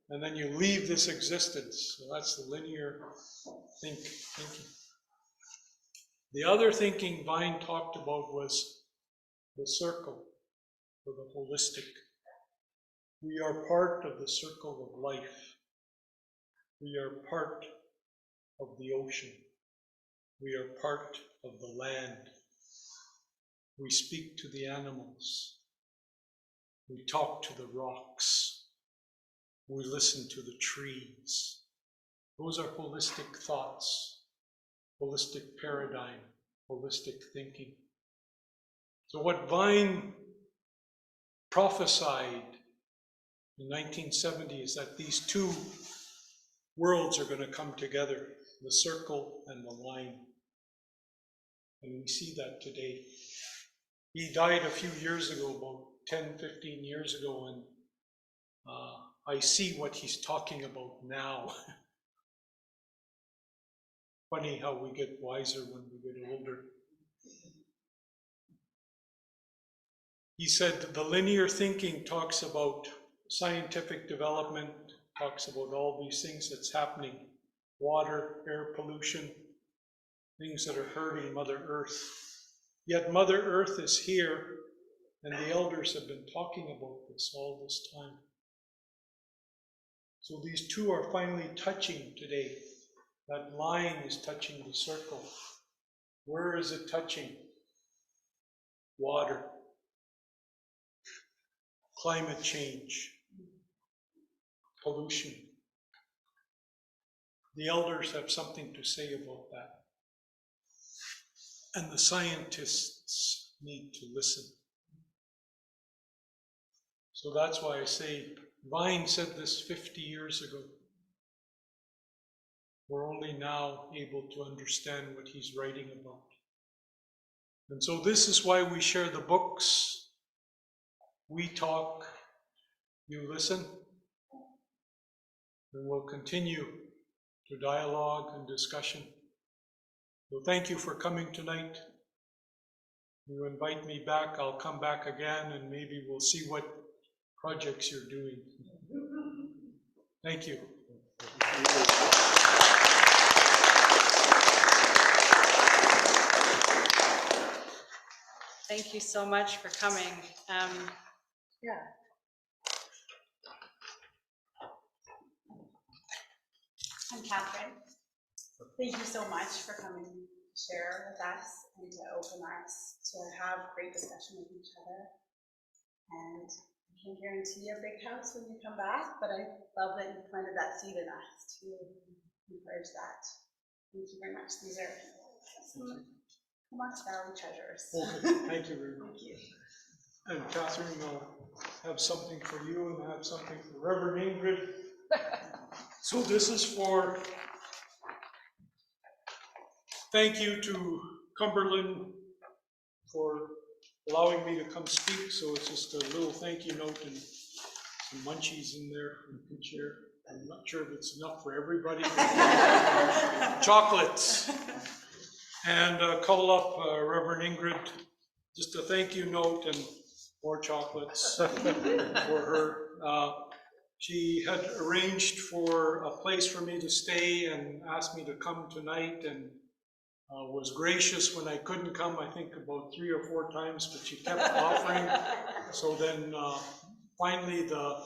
and then you leave this existence. So that's the linear thinking. The other thinking Vine talked about was the circle, or the holistic. We are part of the circle of life. We are part of the ocean. We are part of the land. We speak to the animals. We talk to the rocks. We listen to the trees. Those are holistic thoughts, holistic paradigm, holistic thinking. So what Vine prophesied in 1970 is that these two worlds are going to come together, the circle and the line. And we see that today. He died a few years ago, about 10, 15 years ago, and I see what he's talking about now. Funny how we get wiser when we get older. He said the linear thinking talks about scientific development, talks about all these things that's happening, water, air pollution, things that are hurting Mother Earth. Yet Mother Earth is here, and the elders have been talking about this all this time. So these two are finally touching today. That line is touching the circle. Where is it touching? Water. Climate change. Pollution. The elders have something to say about that. And the scientists need to listen. So that's why I say, Vine said this 50 years ago. We're only now able to understand what he's writing about. And so this is why we share the books. We talk, you listen, and we'll continue to dialogue and discussion. So thank you for coming tonight. You invite me back, I'll come back again, and maybe we'll see what projects you're doing. Thank you. Thank you so much for coming. Yeah. I'm Catherine. Thank you so much for coming to share with us and to open us to have great discussion with each other. And I can't guarantee a big house when you come back, but I love that you planted that seed in us to encourage that. Thank you very much. These are some Comox Valley treasures. Okay, thank you very much. Thank you. And Catherine, I'll have something for you and I have something for Reverend Ingrid. So this is for thank you to Cumberland for allowing me to come speak. So it's just a little thank you note and some munchies in there you can share. I'm not sure if it's enough for everybody. Chocolates. And call up Reverend Ingrid, just a thank you note and more chocolates for her. She had arranged for a place for me to stay and asked me to come tonight, and was gracious when I couldn't come, I think about 3 or 4 times, but she kept offering. So then finally the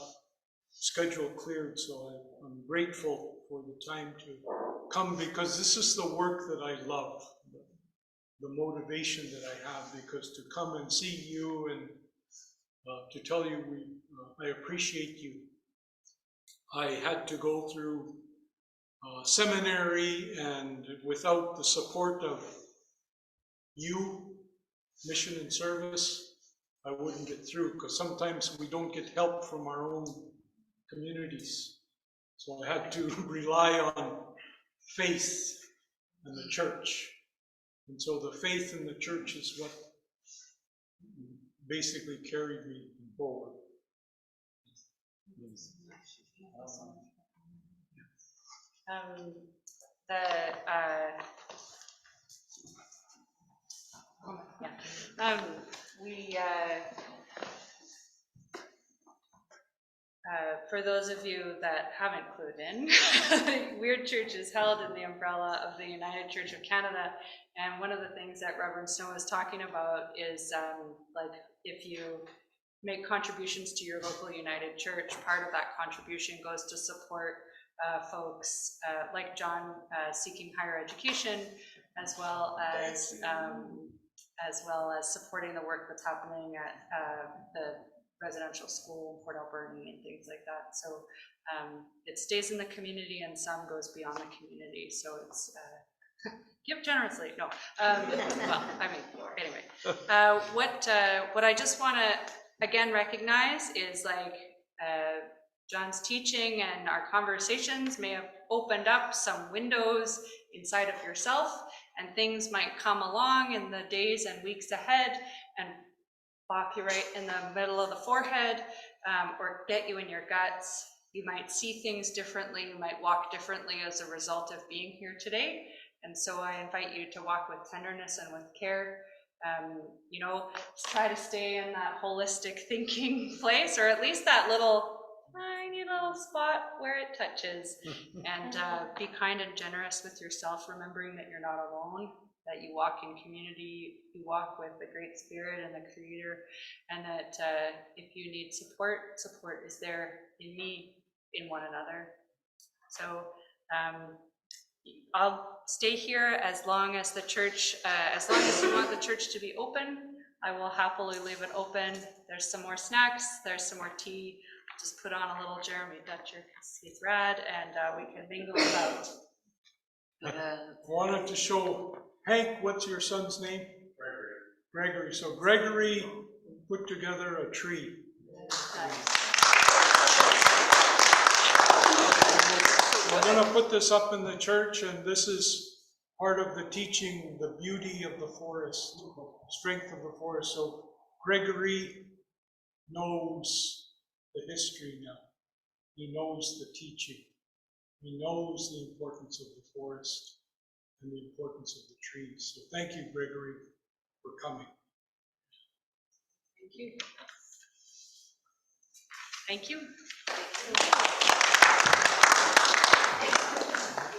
schedule cleared, so I'm grateful for the time to come, because this is the work that I love, the motivation that I have, because to come and see you and to tell you I appreciate you. I had to go through seminary, and without the support of you, mission and service, I wouldn't get through, because sometimes we don't get help from our own communities. So I had to rely on faith and the church. And so the faith in the church is what basically carried me forward. For those of you that haven't clued in, Weird Church is held in the umbrella of the United Church of Canada, and one of the things that Reverend Snow is talking about is like if you make contributions to your local United Church, part of that contribution goes to support folks like John seeking higher education, as well as supporting the work that's happening at the residential school in Port Alberni and things like that. So it stays in the community and some goes beyond the community. So it's give generously. No, well, I mean, anyway, what I just want to again recognize is like John's teaching and our conversations may have opened up some windows inside of yourself, and things might come along in the days and weeks ahead and pop you right in the middle of the forehead, or get you in your guts. You might see things differently, you might walk differently as a result of being here today. And so I invite you to walk with tenderness and with care. You know, try to stay in that holistic thinking place, or at least that little tiny little spot where it touches. And be kind and generous with yourself, remembering that you're not alone, that you walk in community, you walk with the Great Spirit and the Creator, and that if you need support, support is there in me, in one another. So I'll stay here as long as the church, as long as you want the church to be open, I will happily leave it open. There's some more snacks, there's some more tea. Just put on a little Jeremy Dutcher because he's rad, and we can mingle about. I wanted to show Hank, what's your son's name? Gregory. So Gregory put together a tree. We're going to put this up in the church, and this is part of the teaching, the beauty of the forest, strength of the forest. So Gregory knows the history now. He knows the teaching. He knows the importance of the forest and the importance of the trees. So thank you, Gregory, for coming. Thank you. Thank you.